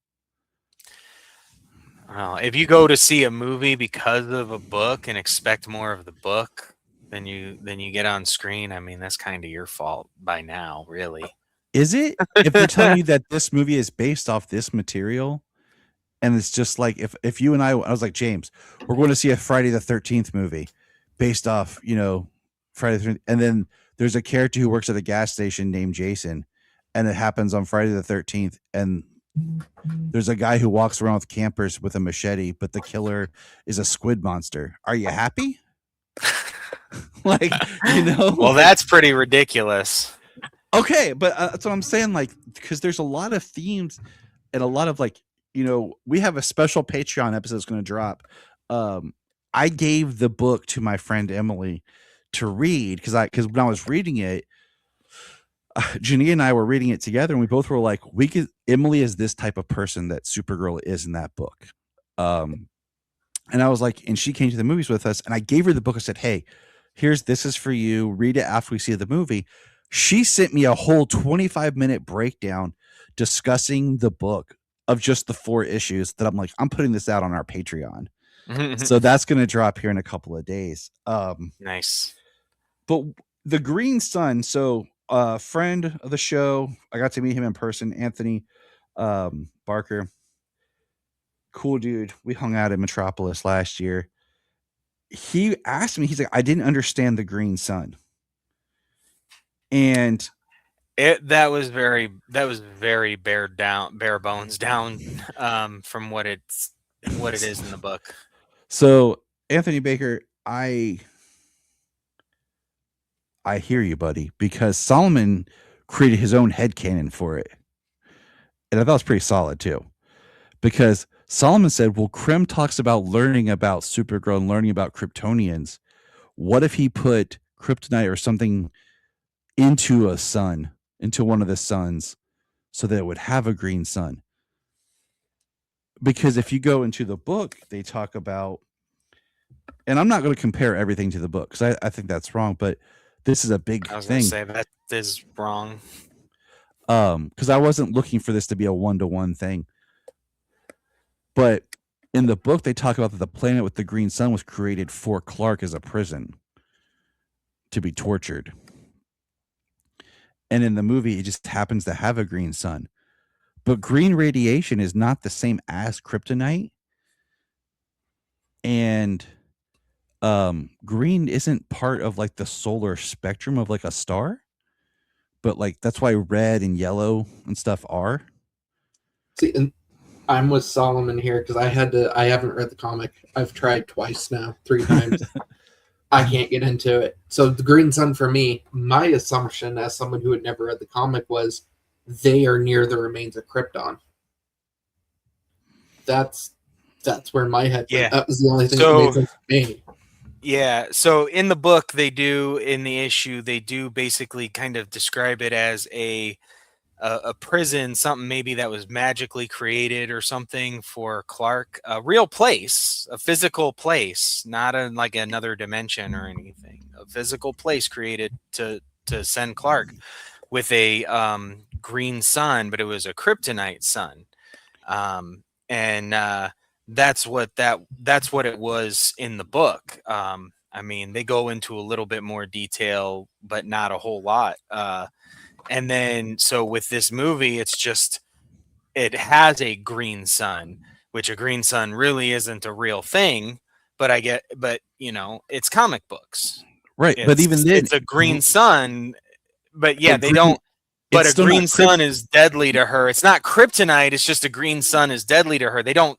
Well, if you go to see a movie because of a book and expect more of the book than you get on screen, I mean that's kind of your fault by now, really. Is it? If they're telling you that this movie is based off this material, and it's just like if you and I was like, James, we're going to see a Friday the 13th movie based off, Friday the 13th, and then there's a character who works at a gas station named Jason, and it happens on Friday the 13th, and there's a guy who walks around with campers with a machete, but the killer is a squid monster. Are you happy? Like, Well, that's pretty ridiculous. Okay, but that's what I'm saying. Like, because there's a lot of themes and a lot of like we have a special Patreon episode that's going to drop. I gave the book to my friend Emily to read because when I was reading it, Janine and I were reading it together, and we both were like, Emily is this type of person that Supergirl is in that book. And I was like, and she came to the movies with us, and I gave her the book. I said, hey, this is for you. Read it after we see the movie. She sent me a whole 25-minute breakdown discussing the book of just the 4 issues that I'm like, I'm putting this out on our Patreon. So that's going to drop here in a couple of days. Nice. But the Green Sun, so friend of the show, I got to meet him in person, Anthony Barker. Cool dude. We hung out in Metropolis last year. He asked me, he's like, I didn't understand the Green Sun. And that was very bare bones down from what it is in the book. So Anthony Baker, I hear you, buddy, because Solomon created his own headcanon for it. And I thought it was pretty solid too. Because Solomon said, well, Krim talks about learning about Supergirl and learning about Kryptonians. What if he put kryptonite or something into one of the suns, so that it would have a green sun? Because if you go into the book, they talk about, and I'm not going to compare everything to the book because I think that's wrong, but this is a big thing. I was going to say that is wrong. Because I wasn't looking for this to be a 1-to-1 thing. But in the book, they talk about that the planet with the green sun was created for Clark as a prison to be tortured. And in the movie, it just happens to have a green sun. But green radiation is not the same as kryptonite. And green isn't part of like the solar spectrum of like a star. But like that's why red and yellow and stuff are. See, and I'm with Solomon here because I haven't read the comic. I've tried twice now, 3 times. I can't get into it. So the Green Sun for me, my assumption as someone who had never read the comic was they are near the remains of Krypton. That's where my head went. That was the only thing that made sense to me. Yeah, so in the book, in the issue, they do basically kind of describe it as a prison, something maybe that was magically created or something for Clark, a real place, a physical place, not like another dimension or anything, a physical place created to send Clark with a green sun, but it was a kryptonite sun. That's what it was in the book. I mean, they go into a little bit more detail, but not a whole lot. And then, so with this movie, it has a green sun, which a green sun really isn't a real thing. But it's comic books, right? But even then, it's a green sun. But yeah, they don't. But a green sun is deadly to her. It's not kryptonite. It's just a green sun is deadly to her. They don't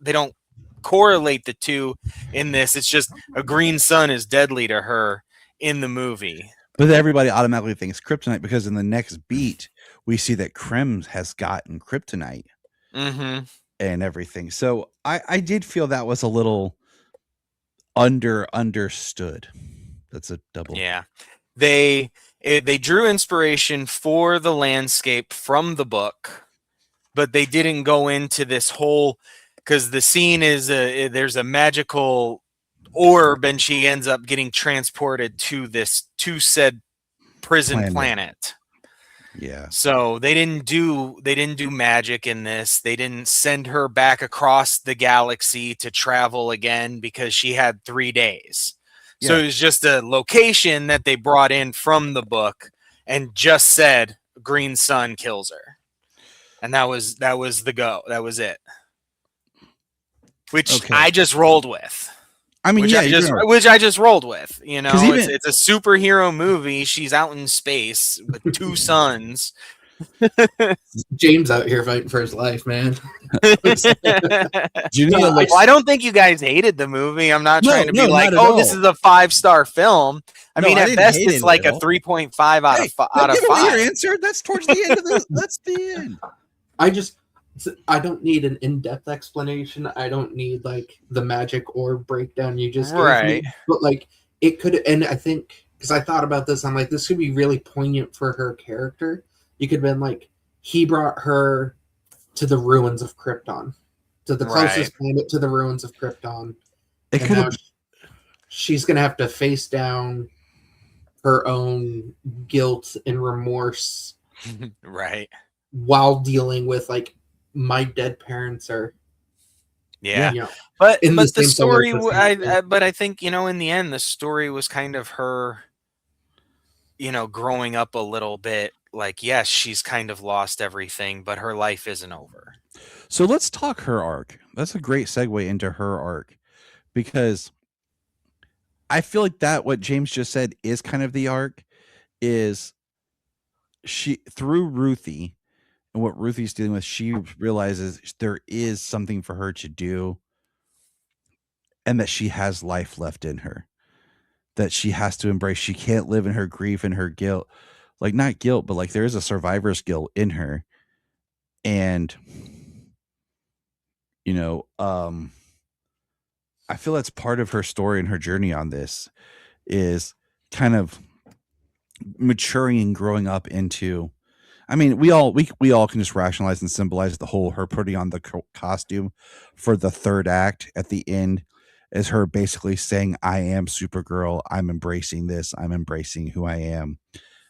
correlate the two in this. It's just a green sun is deadly to her in the movie. But everybody automatically thinks kryptonite because in the next beat we see that Krim has gotten kryptonite and everything. So I did feel that was a little understood. That's a double. Yeah, they drew inspiration for the landscape from the book, but they didn't go into this whole, because the scene is there's a magical orb and she ends up getting transported to said prison planet. Yeah. So they didn't do magic in this. They didn't send her back across the galaxy to travel again because she had 3 days. Yeah. So it was just a location that they brought in from the book and just said green sun kills her. And that was the go. That was it. Which I just rolled with. I mean, which I just rolled with. It's a superhero movie. She's out in space with 2 suns. James out here fighting for his life, man. I don't think you guys hated the movie. I'm not trying to be like, this is a 5-star film. I mean, at best, it's like a 3.5 out of 5. Your answer. That's towards the end of that's the end. I don't need an in-depth explanation. I don't need like the magic orb breakdown you just gave me. Right. But like it could, and I think because I thought about this, I'm like, this could be really poignant for her character. You could have been like, he brought her to the ruins of Krypton, to the Right. closest planet to the ruins of Krypton, It and could now have. she's gonna have to face down her own guilt and remorse Right. while dealing with like my dead parents are Yeah. you know But in the the same solar story, system. but I think, you know, in the end, the story was kind of her, you know, growing up a little bit. Like, yes, she's kind of lost everything, but her life isn't over. So let's talk her arc. That's a great segue into her arc because I feel like that what James just said is kind of the arc is she through Ruthie and what Ruthie's dealing with, she realizes there is something for her to do and that she has life left in her that she has to embrace. She can't live in her grief and her guilt. Like not guilt, but like there is a survivor's guilt in her. And you know, I feel that's part of her story and her journey on this is kind of maturing and growing up into I mean, we all can just rationalize and symbolize the whole her putting on the costume for the third act at the end as her basically saying, "I am Supergirl. I'm embracing this. I'm embracing who I am.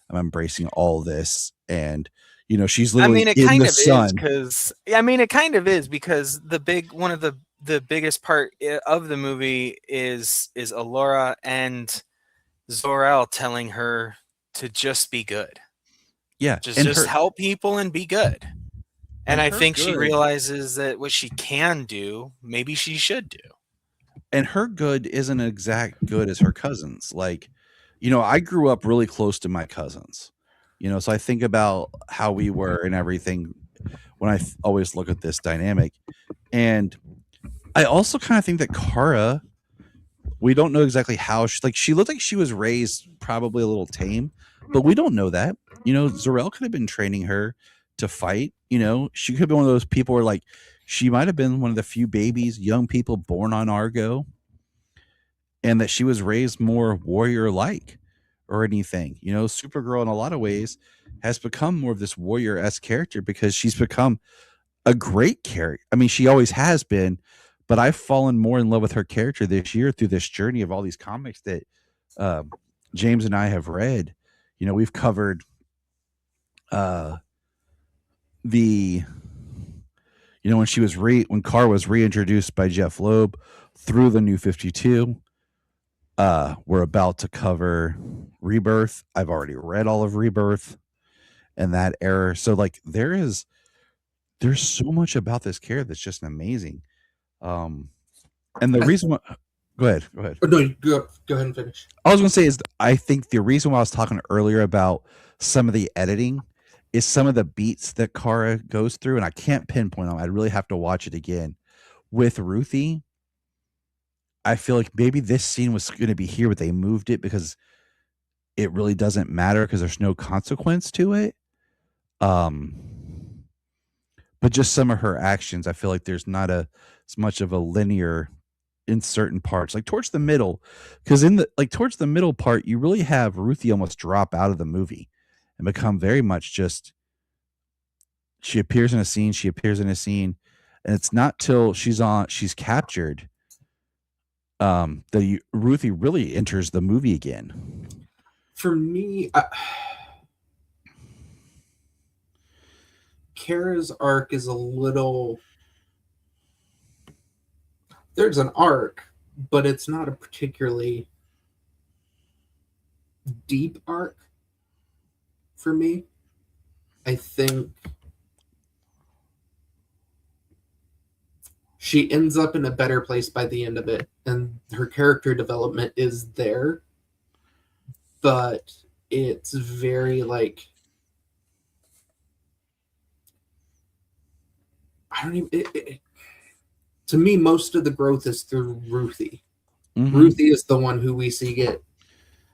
I'm embracing all this." And you know, she's I literally mean, it in kind the of is sun. because it kind of is because one of the biggest part of the movie is Alora and Zor-El telling her to just be good, Yeah, just help people and be good. And I her think she good realizes that what she can do, maybe she should do. and her good isn't exact good as her cousins. Like, you know, I grew up really close to my cousins. You know, so I think about how we were and everything when always look at this dynamic. And I also kind of think that Kara, we don't know exactly how she looked like she was raised probably a little tame, but we don't know that. You know, Zor-El could have been training her to fight. You know, she could have been one of those people where like she might have been one of the few babies, young people born on Argo, and that she was raised more warrior like or anything. You know, Supergirl in a lot of ways has become more of this warrior esque character because she's become a great character. I mean, she always has been, but I've fallen more in love with her character this year through this journey of all these comics that uh, James and I have read. You know, we've covered uh, the, you know, when Carr was reintroduced by Jeff Loeb through the New 52. We're about to cover Rebirth. I've already read all of Rebirth and that era. So like there's so much about this character that's just amazing. And the reason why go ahead. Oh, no, go ahead and finish. I was gonna say is I think the reason why I was talking earlier about some of the editing is some of the beats that Kara goes through, and I can't pinpoint them. I'd really have to watch it again. With Ruthie, I feel like maybe this scene was gonna be here, but they moved it because it really doesn't matter because there's no consequence to it. But just some of her actions, I feel like there's not as much of a linear in certain parts, like towards the middle, because in the like towards the middle part, you really have Ruthie almost drop out of the movie and become very much just she appears in a scene, and it's not till she's captured that Ruthie really enters the movie again. For me, Kara's arc is a little. There's an arc, but it's not a particularly deep arc for me. I think she ends up in a better place by the end of it, and her character development is there, but it's very like I don't even. To me, most of the growth is through Ruthie. Mhm. Ruthie is the one who we see get,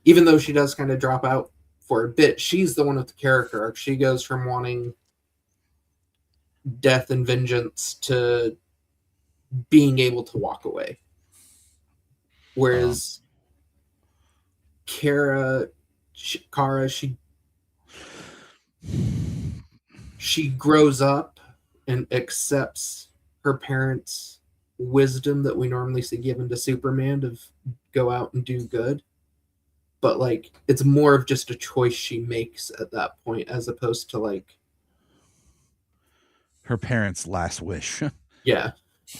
even though she does kind of drop out for a bit, she's the one with the character arc. She goes from wanting death and vengeance to being able to walk away. Whereas Kara, she grows up and accepts her parents' wisdom that we normally see given to Superman to go out and do good. But like, it's more of just a choice she makes at that point, as opposed to like her parents' last wish. yeah.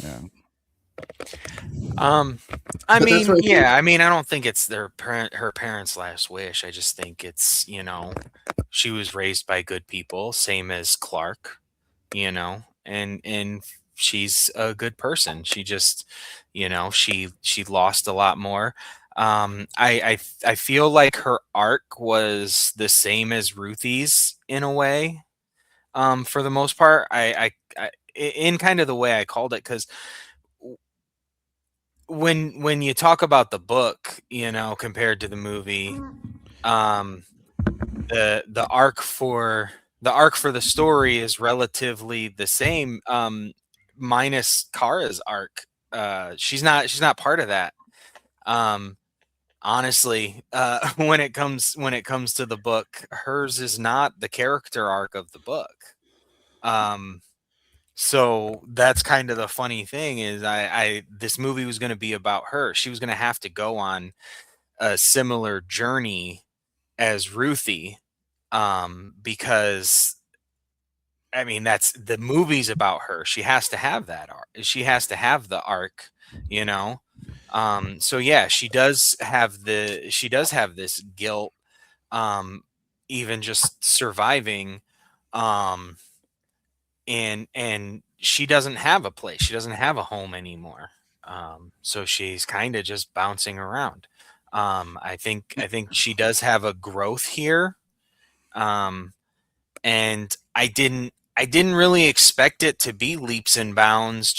Yeah. I But mean, that's why yeah, I mean, I don't think it's her parents' last wish. I just think it's, she was raised by good people, same as Clark, and she's a good person. She just, she lost a lot more. I feel like her arc was the same as Ruthie's in a way. For the most part, in kind of the way I called it, because when you talk about the book, compared to the movie, the arc for the story is relatively the same, minus Kara's arc. She's not part of that. Honestly, when it comes to the book, hers is not the character arc of the book. Um, so that's kind of the funny thing is this movie was going to be about her. She was going to have to go on a similar journey as Ruthie, because I mean that's the movie's about her. She has to have that arc. She has to have the arc, you know. So yeah, she does have this guilt, even just surviving, um, and she doesn't have a place. She doesn't have a home anymore. So she's kind of just bouncing around. I think she does have a growth here, um, and I didn't really expect it to be leaps and bounds.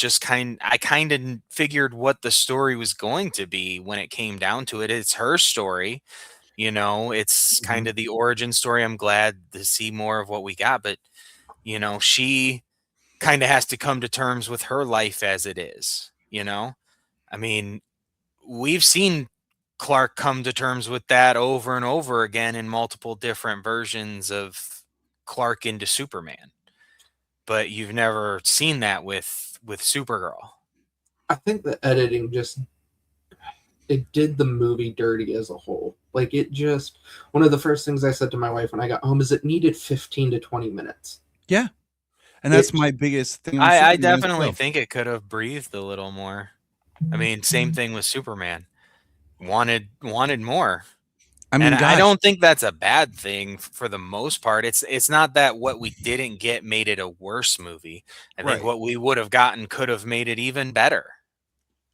I kind of figured what the story was going to be when it came down to it. It's her story, It's kind of the origin story. I'm glad to see more of what we got, but she kind of has to come to terms with her life as it is. I mean, we've seen Clark come to terms with that over and over again in multiple different versions of Clark into Superman. But you've never seen that with Supergirl. I think the editing just it did the movie dirty as a whole. Like it just one of the first things I said to my wife when I got home is it needed 15 to 20 minutes. Yeah. And that's my biggest thing on I Superman as definitely well. think it could have breathed a little more. I mean, same thing with Superman. Wanted more. I mean, And I gosh, don't think that's a bad thing for the most part. It's not that what we didn't get made it a worse movie. I think right. what we would have gotten could have made it even better.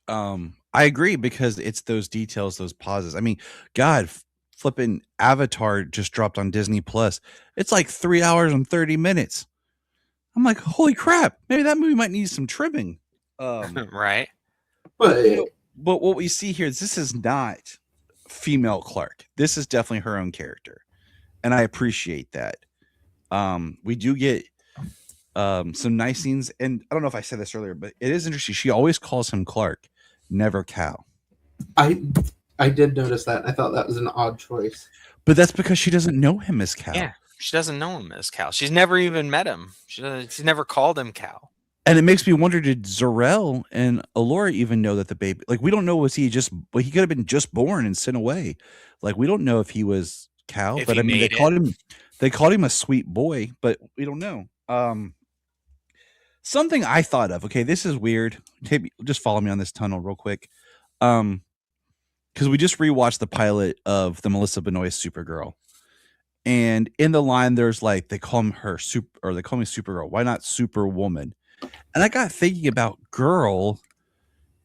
I agree because it's those details, those pauses. I mean, God, flipping Avatar just dropped on Disney Plus. It's like 3 hours and 30 minutes. I'm like, holy crap! Maybe that movie might need some trimming. Right? But But what we see here is this is not female Clark. This is definitely her own character, and I appreciate that. We do get some nice scenes, and I don't know if I said this earlier, but it is interesting. She always calls him Clark, never Cal. I did notice that. I thought that was an odd choice. But that's because she doesn't know him as Cal. Yeah. She doesn't know him as Cal. She's never even met him. She's never called him Cal. And it makes me wonder, did Zor-El and Allura even know that the baby, like, we don't know, was he just, well, he could have been just born and sent away. Like, we don't know if he was Cal, If but he I mean, made they called him a sweet boy, but we don't know. Something I thought of, okay, this is weird. Just follow me on this tunnel real quick. Because we just rewatched the pilot of the Melissa Benoist Supergirl. And in the line, there's like, they call me Supergirl. Why not Superwoman? And I got thinking about girl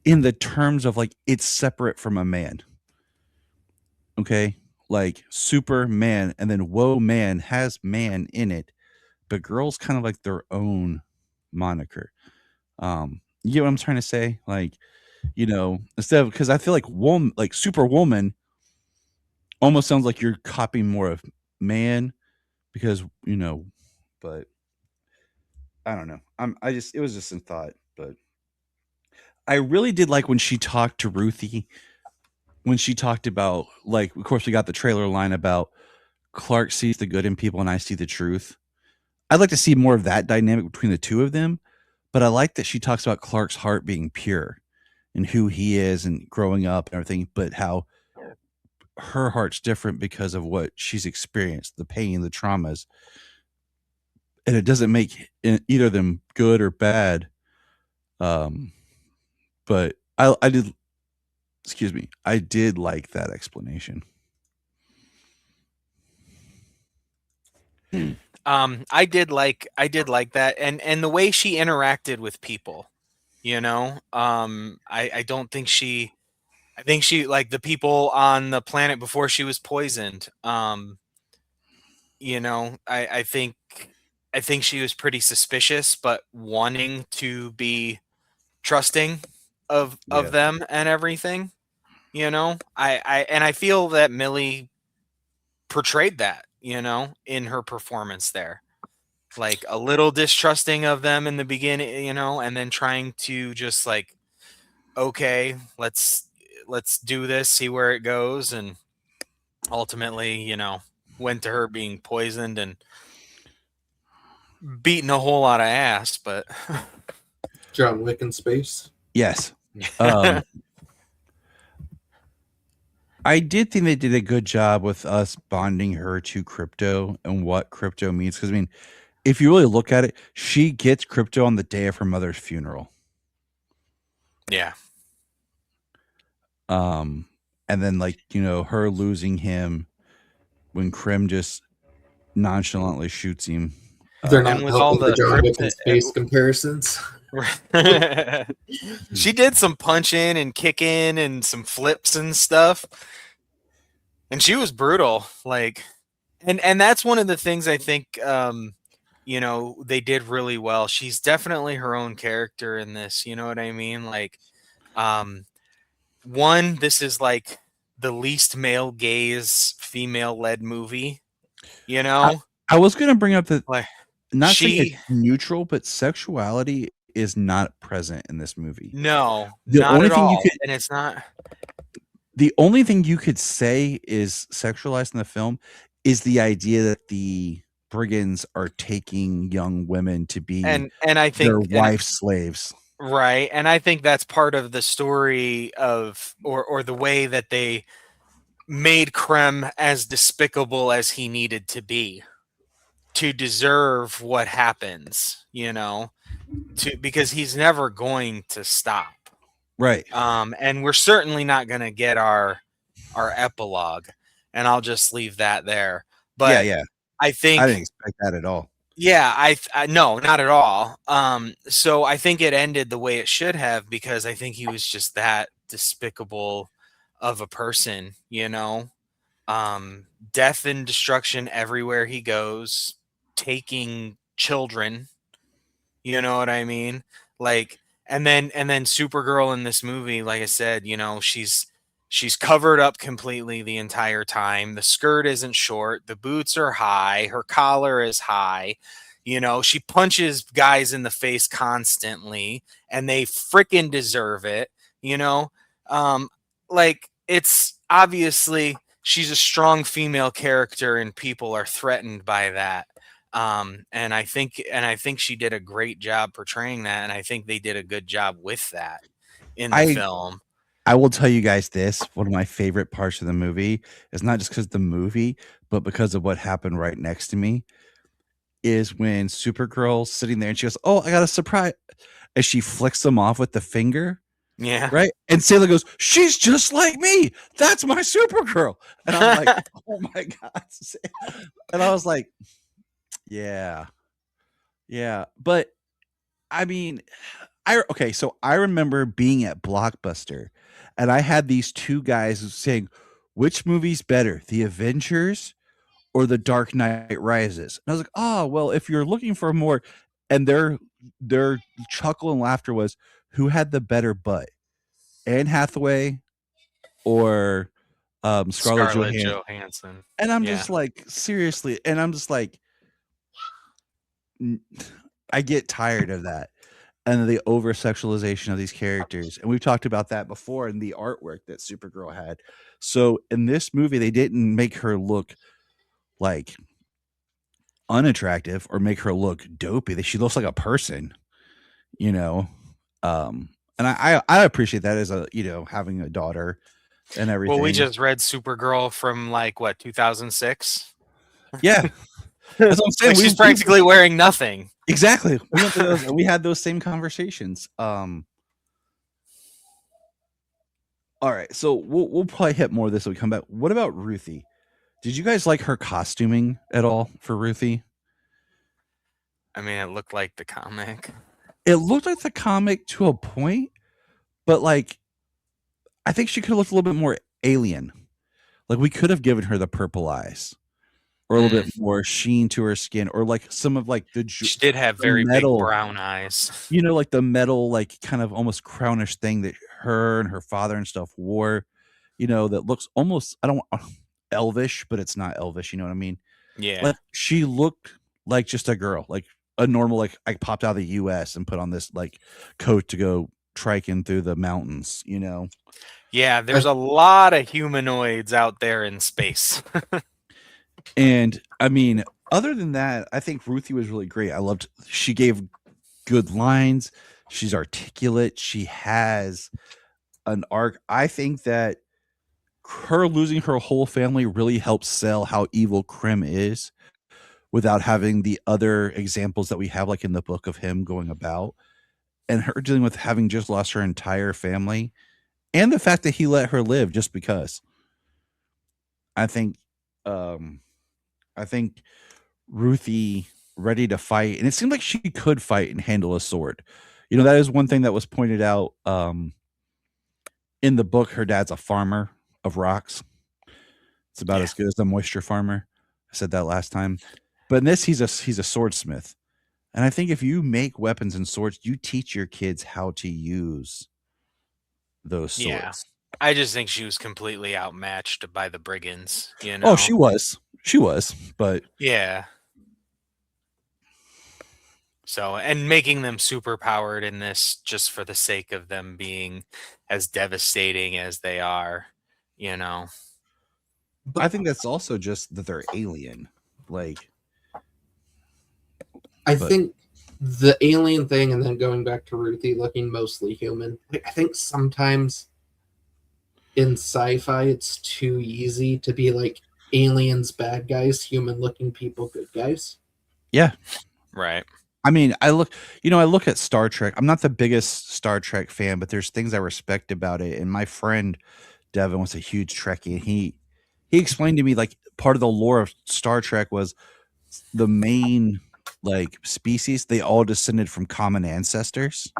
in the terms of like, it's separate from a man. Okay. Like Superman and then Whoa Man has man in it, but girl's kind of like their own moniker. You get what I'm trying to say? Like, instead of, because I feel like like Superwoman almost sounds like you're copying more of man because, but I don't know. It was just in thought, but I really did like when she talked to Ruthie, when she talked about, like, of course we got the trailer line about Clark sees the good in people and I see the truth. I'd like to see more of that dynamic between the two of them, but I like that she talks about Clark's heart being pure and who he is and growing up and everything, but how her heart's different because of what she's experienced, the pain, the traumas. And it doesn't make either of them good or bad. Um, but I did, excuse me, I did like that explanation. I did like that, and the way she interacted with people, you know. I don't think she, I think she, like the people on the planet before she was poisoned. You know, I think she was pretty suspicious, but wanting to be trusting of Yes. them and everything. You know, I feel that Millie portrayed that, you know, in her performance there. Like a little distrusting of them in the beginning, you know, and then trying to just like, okay, let's do this, see where it goes, and ultimately, you know, went to her being poisoned and beating a whole lot of ass, but John Wick in space. Yes. Um, I did think they did a good job with us bonding her to crypto and what crypto means. Because, I mean, if you really look at it, she gets crypto on the day of her mother's funeral. yeah. And then, like, you know, her losing him when Krim just nonchalantly shoots him. They're And not with all helping the the John Wick in crypto, space comparisons. she did some punching and kicking and some flips and stuff, and she was brutal. Like, and that's one of the things I think, you know, they did really well. She's definitely her own character in this. You know what I mean? Like, um, one, this is like the least male gaze, female led movie. You I, know, I was going to bring up that, like not saying it's she, neutral, but sexuality is not present in this movie. no, The not only at thing you all, could and it's not. the only thing you could say is sexualized in the film is the idea that the brigands are taking young women to be And I their think, and wife slaves. right, and I think that's part of the story of, or the way that they made Krem as despicable as he needed to be to deserve what happens, you know, to, because he's never going to stop. Right. And we're certainly not going to get our epilogue, and I'll just leave that there. Yeah, But yeah. I I didn't think, expect that at all. yeah, I no, not at all. So I think it ended the way it should have, because I think he was just that despicable of a person, you know. Death and destruction everywhere he goes, taking children, you know what I mean? Like, and then Supergirl in this movie, like I said, you know, she's covered up completely the entire time. The skirt isn't short, the boots are high, her collar is high. You know, she punches guys in the face constantly, and they freaking deserve it, you know? Um, like, it's obviously she's a strong female character and people are threatened by that. And I think she did a great job portraying that, and I think they did a good job with that in the I film. I will tell you guys this, one of my favorite parts of the movie is not just because of the movie, but because of what happened right next to me, is when Supergirl's sitting there and she goes, "Oh, I got a surprise," as she flicks them off with the finger. Yeah. Right? And Sailor goes, "She's just like me. That's my Supergirl." And I'm like, "Oh my god." And I was like, "Yeah. Yeah." But I mean, so I remember being at Blockbuster and I had these two guys saying, "Which movie's better, The Avengers or The Dark Knight Rises?" And I was like, "Oh, well, if you're looking for more," and their chuckle and laughter was, "Who had the better butt? Anne Hathaway or Scarlett Scarlett Johansson?" Johansson. And I'm Yeah. just like, seriously, and I'm just like, I get tired of that and the over sexualization of these characters. And we've talked about that before in the artwork that Supergirl had. So in this movie, they didn't make her look like unattractive or make her look dopey. She looks like a person, you know. Um, and I appreciate that as a having a daughter and Well, we everything. just read Supergirl from like what 2006. Yeah, that's what I'm saying. Like she's practically wearing nothing. Exactly. We went through those, and we had those same conversations. All right, so we'll probably hit more of this when we come back. What about Ruthie? Did you guys like her costuming at all for Ruthie? I mean, it looked like the comic. It looked like the comic to a point, but like I think she could have looked a little bit more alien. Like we could have given her the purple eyes, or a little bit more sheen to her skin, or like some of like she did have very metal, big brown eyes. Like the metal, like kind of almost crownish thing that her and her father and stuff wore. That looks almost elvish, but it's not elvish. You know what I mean? Yeah. Like she looked like just a girl, like a normal, like I popped out of the U.S. and put on this like coat to go triking through the mountains. Yeah, there's a lot of humanoids out there in space. And I mean, other than that, I think Ruthie was really great. She gave good lines. She's articulate. She has an arc. I think that her losing her whole family really helps sell how evil Krim is without having the other examples that we have, like in the book of him going about, and her dealing with having just lost her entire family and the fact that he let her live just because. I think Ruthie ready to fight, and it seemed like she could fight and handle a sword. That is one thing that was pointed out in the book. Her dad's a farmer of rocks. It's about as good as a moisture farmer. I said that last time. But in this, he's a swordsmith. And I think if you make weapons and swords, you teach your kids how to use those swords. Yeah. I just think she was completely outmatched by the brigands, Oh, she was. She was, but yeah. So, and making them super powered in this just for the sake of them being as devastating as they are, I think that's also just that they're alien. Like, I think the alien thing, and then going back to Ruthie looking mostly human, I think sometimes in sci-fi it's too easy to be like aliens bad guys, human looking people good guys. Yeah. Right. I mean, I look at Star Trek. I'm not the biggest Star Trek fan, but there's things I respect about it. And my friend Devin was a huge Trekkie, and he explained to me like part of the lore of Star Trek was the main like species, they all descended from common ancestors.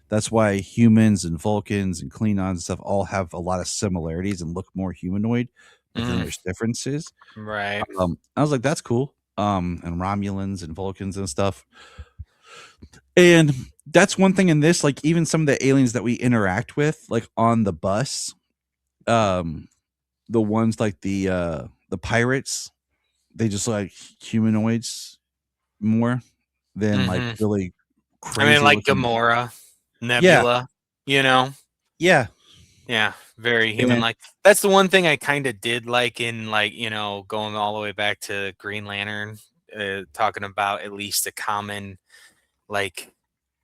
That's why humans and Vulcans and Klingons and stuff all have a lot of similarities and look more humanoid, but then there's differences. Right. I was like, that's cool. And Romulans and Vulcans and stuff. And that's one thing in this, like even some of the aliens that we interact with, like on the bus, the ones like the pirates, they just like humanoids more than like really crazy. I mean, like Gamora, Nebula, Yeah. Yeah, very human. Like that's the one thing I kind of did like in like, going all the way back to Green Lantern, talking about at least a common like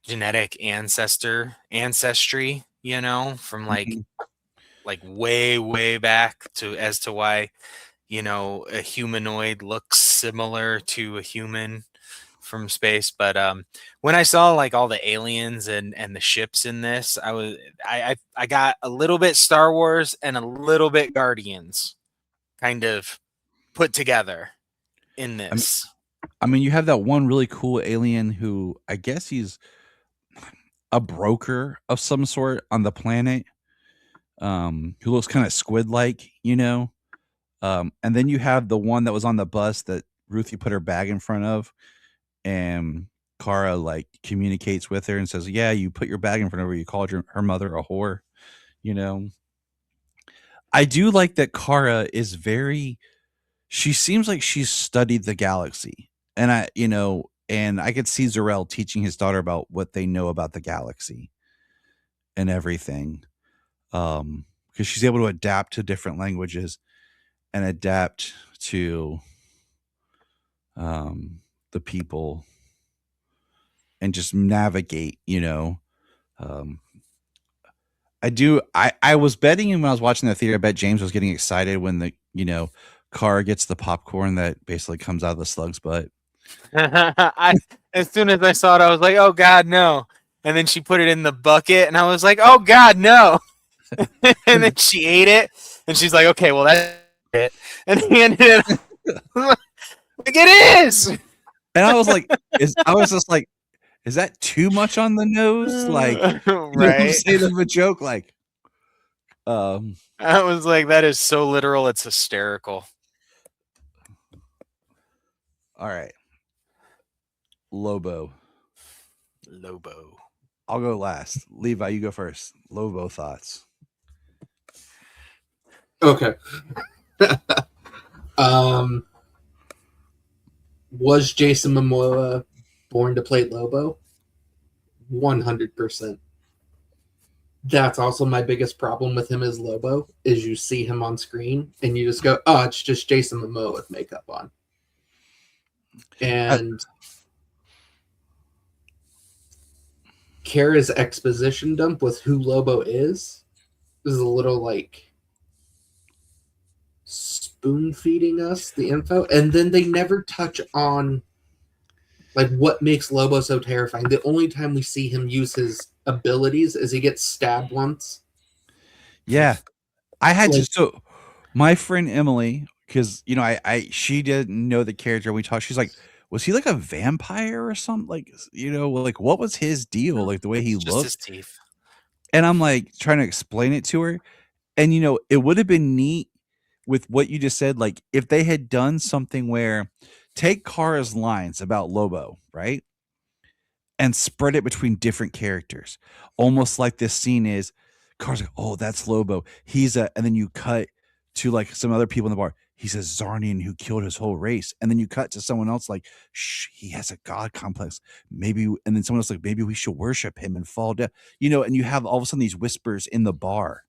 genetic ancestry, from like way back to as to why, a humanoid looks similar to a human from space. But when I saw like all the aliens and the ships in this, I got a little bit Star Wars and a little bit Guardians kind of put together in this. I mean, you have that one really cool alien who I guess he's a broker of some sort on the planet, who looks kind of squid like, and then you have the one that was on the bus that Ruthie put her bag in front of, and Kara like communicates with her and says, yeah, you put your bag in front of her, you called her mother a whore. I do like that Kara is she seems like she's studied the galaxy, and and I could see Zor-El teaching his daughter about what they know about the galaxy and everything, because she's able to adapt to different languages and adapt to the people and just navigate, um, I was betting him when I was watching the theater. I bet James was getting excited when the car gets the popcorn that basically comes out of the slug's butt. As soon as I saw it, I was like, "Oh God, no!" And then she put it in the bucket, and I was like, "Oh God, no!" And then she ate it, and she's like, "Okay, well that's it." And he ended it like it is. And I was just like, is that too much on the nose? Like, right? Saying of a joke, like, I was like, that is so literal, it's hysterical. All right, Lobo. I'll go last. Levi, you go first. Lobo thoughts. Okay. Was Jason Momoa born to play Lobo? 100%. That's also my biggest problem with him as Lobo, is you see him on screen and you just go, oh, it's just Jason Momoa with makeup on. And Kara's exposition dump with who Lobo is a little like spoon feeding us the info, and then they never touch on like what makes Lobo so terrifying. The only time we see him use his abilities is he gets stabbed once. Yeah, I had to. So my friend Emily, because she didn't know the character. We talked. She's like, was he like a vampire or something? Like, like what was his deal? Like the way he Just looked. his teeth. And I'm like trying to explain it to her, and it would have been neat with what you just said. Like if they had done something where take Kara's lines about Lobo, right? And spread it between different characters. Almost like this scene is Kara's like, oh, that's Lobo. And then you cut to like some other people in the bar. He's a Zarnian who killed his whole race. And then you cut to someone else like, shh, he has a god complex. Maybe, and then someone else like, maybe we should worship him and fall down. And you have all of a sudden these whispers in the bar.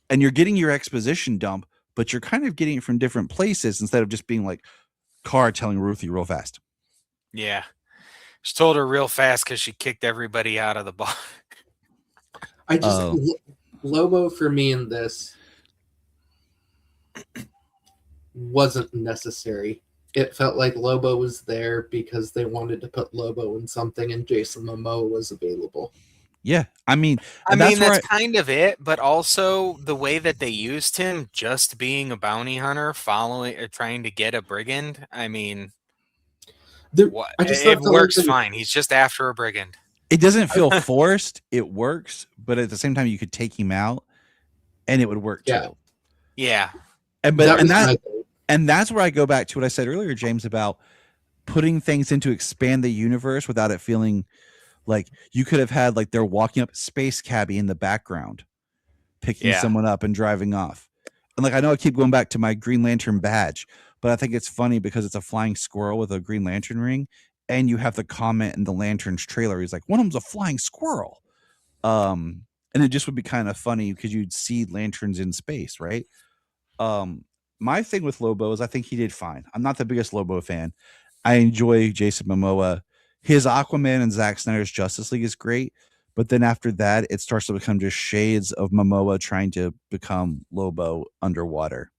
And you're getting your exposition dump, but you're kind of getting it from different places instead of just being like Kara telling Ruthie real fast. Yeah. She told her real fast because she kicked everybody out of the bar. I just Lobo for me in this wasn't necessary. It felt like Lobo was there because they wanted to put Lobo in something, and Jason Momoa was available. Yeah, that's kind of it, but also the way that they used him, just being a bounty hunter, trying to get a brigand. I mean, it works fine. He's just after a brigand. It doesn't feel forced. It works, but at the same time, you could take him out, and it would work too. Yeah, and that's where I go back to what I said earlier, James, about putting things to expand the universe without it feeling like you could have had like they're walking up Space Cabbie in the background, picking someone up and driving off. And like I know I keep going back to my Green Lantern badge, but I think it's funny because it's a flying squirrel with a Green Lantern ring. And you have the comment in the Lanterns trailer. He's like, one of them's a flying squirrel. And it just would be kind of funny because you'd see lanterns in space, right? My thing with Lobo is I think he did fine. I'm not the biggest Lobo fan. I enjoy Jason Momoa. His Aquaman and Zack Snyder's Justice League is great. But then after that, it starts to become just shades of Momoa trying to become Lobo underwater.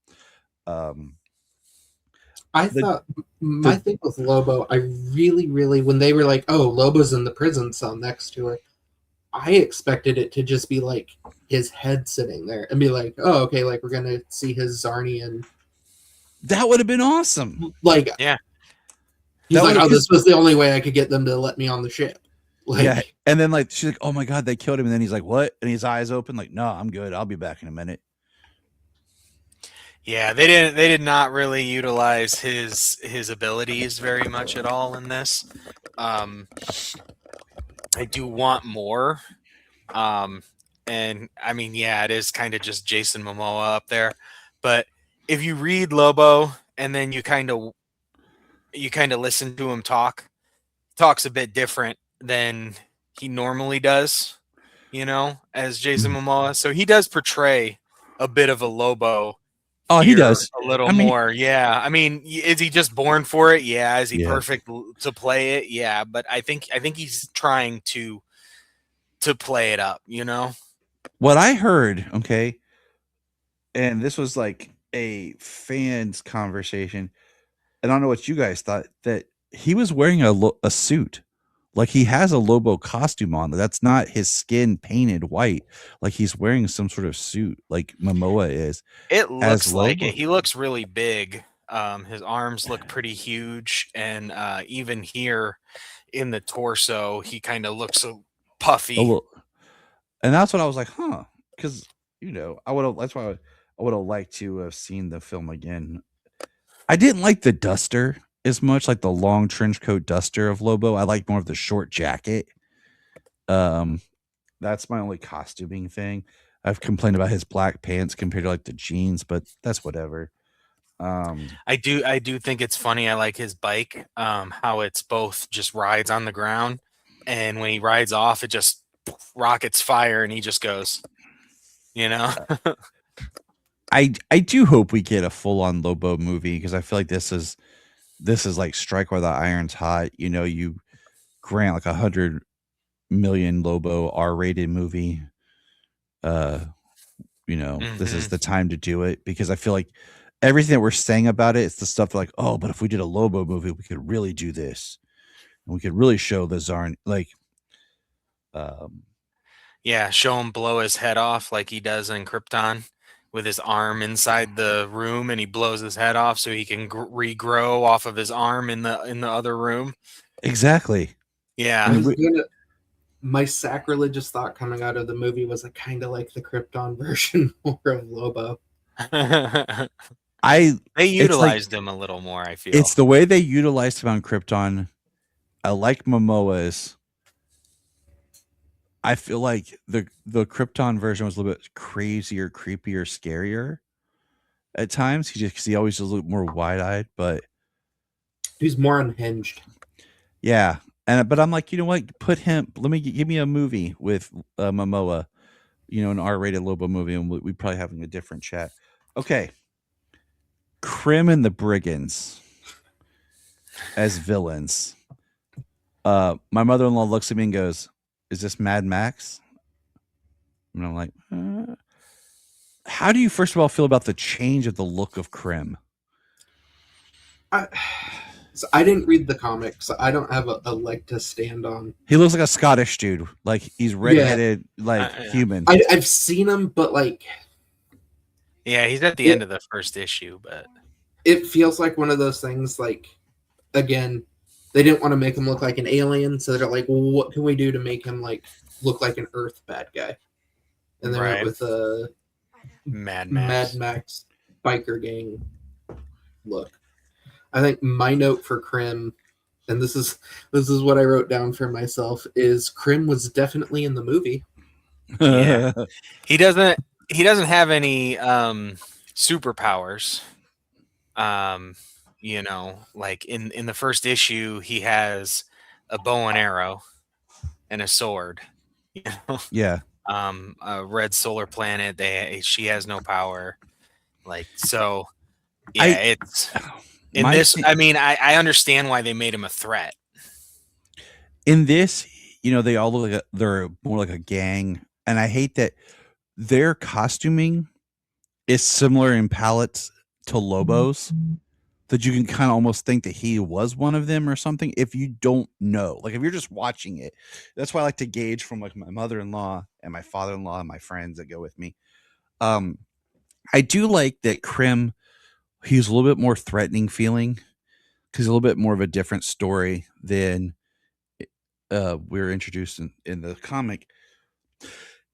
I thought my thing with Lobo, I really, really, when they were like, oh, Lobo's in the prison cell next to her, I expected it to just be like his head sitting there and be like, oh, okay, like we're going to see his Zarnian. That would have been awesome. Like, yeah. He's like, oh, this was the only way I could get them to let me on the ship. Like, yeah. And then like, she's like, oh my God, they killed him. And then he's like, what? And his eyes open like, no, I'm good. I'll be back in a minute. Yeah, they did not really utilize his abilities very much at all in this. I do want more. And I mean, yeah, it is kind of just Jason Momoa up there. But if you read Lobo and then you kind of listen to him talk, talks a bit different than he normally does, as Jason Momoa. So he does portray a bit of a Lobo Oh, he here does. a little I mean, more. Yeah. I mean, is he just born for it? Yeah. Is he yeah. perfect to play it? Yeah. But I think he's trying to play it up, What I heard, okay, and this was like a fans conversation. And I don't know what you guys thought, that he was wearing a suit. Like he has a Lobo costume on. That's not his skin painted white. Like he's wearing some sort of suit, like Momoa is It as looks like Lobo. it. He looks really big. His arms look pretty huge, and even here in the torso, he kind of looks so A puffy. little, and that's what I was like, huh? Because I would have. That's why I would have liked to have seen the film again. I didn't like the duster as much, like the long trench coat duster of Lobo. I like more of the short jacket. That's my only costuming thing. I've complained about his black pants compared to like the jeans, but that's whatever. I do think it's funny. I like his bike. How it's both just rides on the ground, and when he rides off, it just rockets fire, and he just goes. I do hope we get a full on Lobo movie because I feel like this is like strike while the iron's hot. You grant like 100 million Lobo R-rated movie. This is the time to do it because I feel like everything that we're saying about it's the stuff like, oh, but if we did a Lobo movie, we could really do this, and we could really show the Zarn like. Yeah, show him blow his head off like he does in Krypton with his arm inside the room, and he blows his head off so he can regrow off of his arm in the other room. Exactly. Yeah. My sacrilegious thought coming out of the movie was I kind of like the Krypton version more of Lobo. They utilized him a little more, I feel. It's the way they utilized him on Krypton. I like Momoa's. I feel like the Krypton version was a little bit crazier, creepier, scarier at times. He always just looked more wide eyed, but he's more unhinged. Yeah, but I'm like, you know what? Put him. Give me a movie with Momoa, an R-rated Lobo movie, and we'd probably having a different chat. Okay, Krim and the Brigands as villains. My mother-in-law looks at me and goes, "Is this Mad Max?" And I'm like, how do you first of all feel about the change of the look of Krim? So I didn't read the comics. So I don't have a leg to stand on. He looks like a Scottish dude. Like he's redheaded, human. I've seen him, but yeah, he's at the end of the first issue, but it feels like one of those things. Like, again, they didn't want to make him look like an alien, so they're like, well, what can we do to make him look like an Earth bad guy? And they went with a Mad Max biker gang look. I think my note for Krim, and this is what I wrote down for myself, is Krim was definitely in the movie. Yeah. He doesn't have any superpowers. Like in the first issue, he has a bow and arrow and a sword. Yeah. A red solar planet. She has no power. I understand why they made him a threat. In this, they all look like they're more like a gang, and I hate that their costuming is similar in palettes to Lobo's. That you can kind of almost think that he was one of them or something if you don't know. Like if you're just watching it. That's why I like to gauge from like my mother-in-law and my father-in-law and my friends that go with me. I do like that Krim, he's a little bit more threatening feeling because a little bit more of a different story than we were introduced in the comic.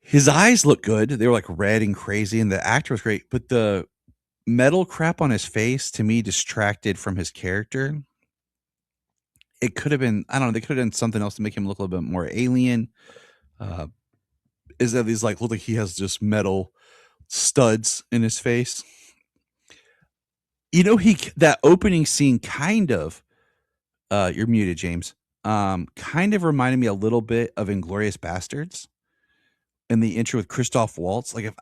His eyes look good. They were like red and crazy, and the actor was great, but the metal crap on his face to me distracted from his character. It could have been, I don't know, they could have done something else to make him look a little bit more alien. Is that he's look like he has just metal studs in his face. That opening scene kind of you're muted, James. kind of reminded me a little bit of Inglorious Bastards in the intro with Christoph Waltz. Like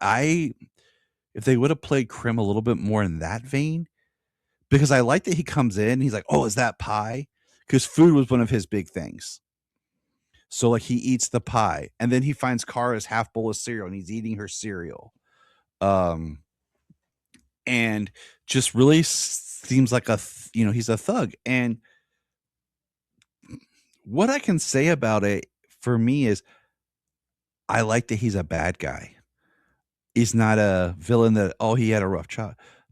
if they would have played Krim a little bit more in that vein, because I like that he comes in, he's like, "Oh, is that pie?" Because food was one of his big things. So like he eats the pie, and then he finds Kara's half bowl of cereal, and he's eating her cereal, um, and just really seems like he's a thug. And what I can say about it for me is, I like that he's a bad guy. He's not a villain that, oh, he had a rough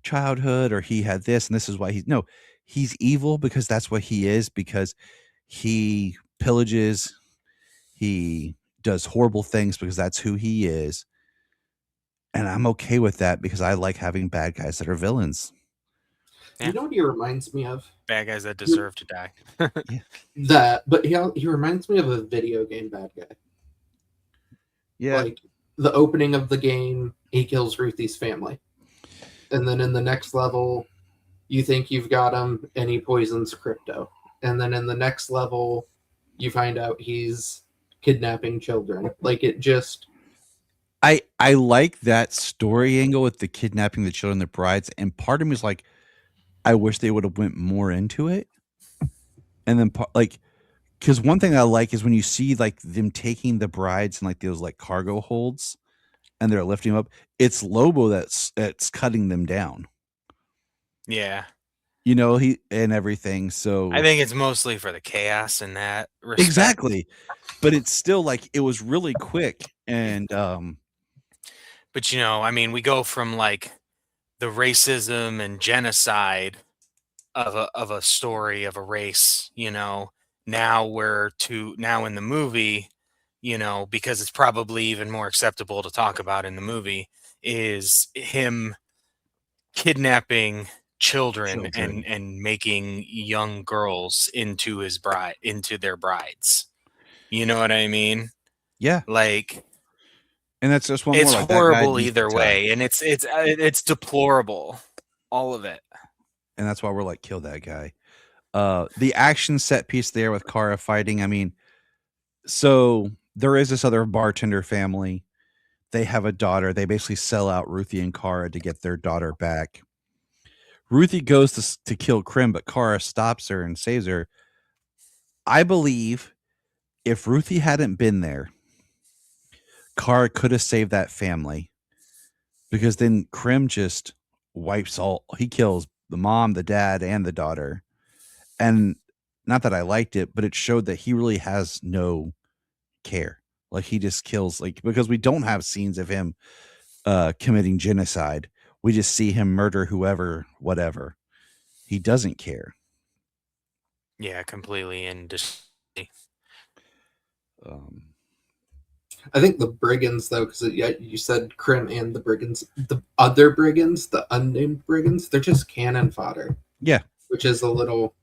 childhood, or he had this and this is why he's evil because that's what he is, because he pillages, he does horrible things because that's who he is. And I'm okay with that because I like having bad guys that are villains. Yeah. You know what he reminds me of? Bad guys that deserve to die. Yeah. But he reminds me of a video game bad guy. Yeah. Like the opening of the game, he kills Ruthie's family. And then in the next level, you think you've got him and he poisons Crypto. And then in the next level, you find out he's kidnapping children. Like it just... I like that story angle with the kidnapping the children, the brides, and part of me is like, I wish they would have went more into it. And then like, because one thing I like is when you see like them taking the brides and like those like cargo holds, and they're lifting them up. It's Lobo that's cutting them down. Yeah. He and everything. So I think it's mostly for the chaos in that respect. Exactly. But it's still like it was really quick. And but I mean, we go from like the racism and genocide of a story of a race, now now in the movie, because it's probably even more acceptable to talk about in the movie, is him kidnapping children. And making young girls into their brides. You know what I mean? Yeah. Like, and that's just one it's more, like, horrible either way, and it's deplorable, all of it. And that's why we're like, kill that guy. The action set piece there with Kara fighting. I mean, so there is this other bartender family. They have a daughter. They basically sell out Ruthie and Kara to get their daughter back. Ruthie goes to kill Krim, but Kara stops her and saves her. I believe if Ruthie hadn't been there, Kara could have saved that family, because then Krim just wipes he kills the mom, the dad, and the daughter. And not that I liked it, but it showed that he really has no care. Like he just kills, like, because we don't have scenes of him committing genocide. We just see him murder whoever, whatever. He doesn't care. Yeah, completely. And just I think the brigands, though, because you said Krim and the brigands, the other brigands, the unnamed brigands, they're just cannon fodder. Yeah, which is a little...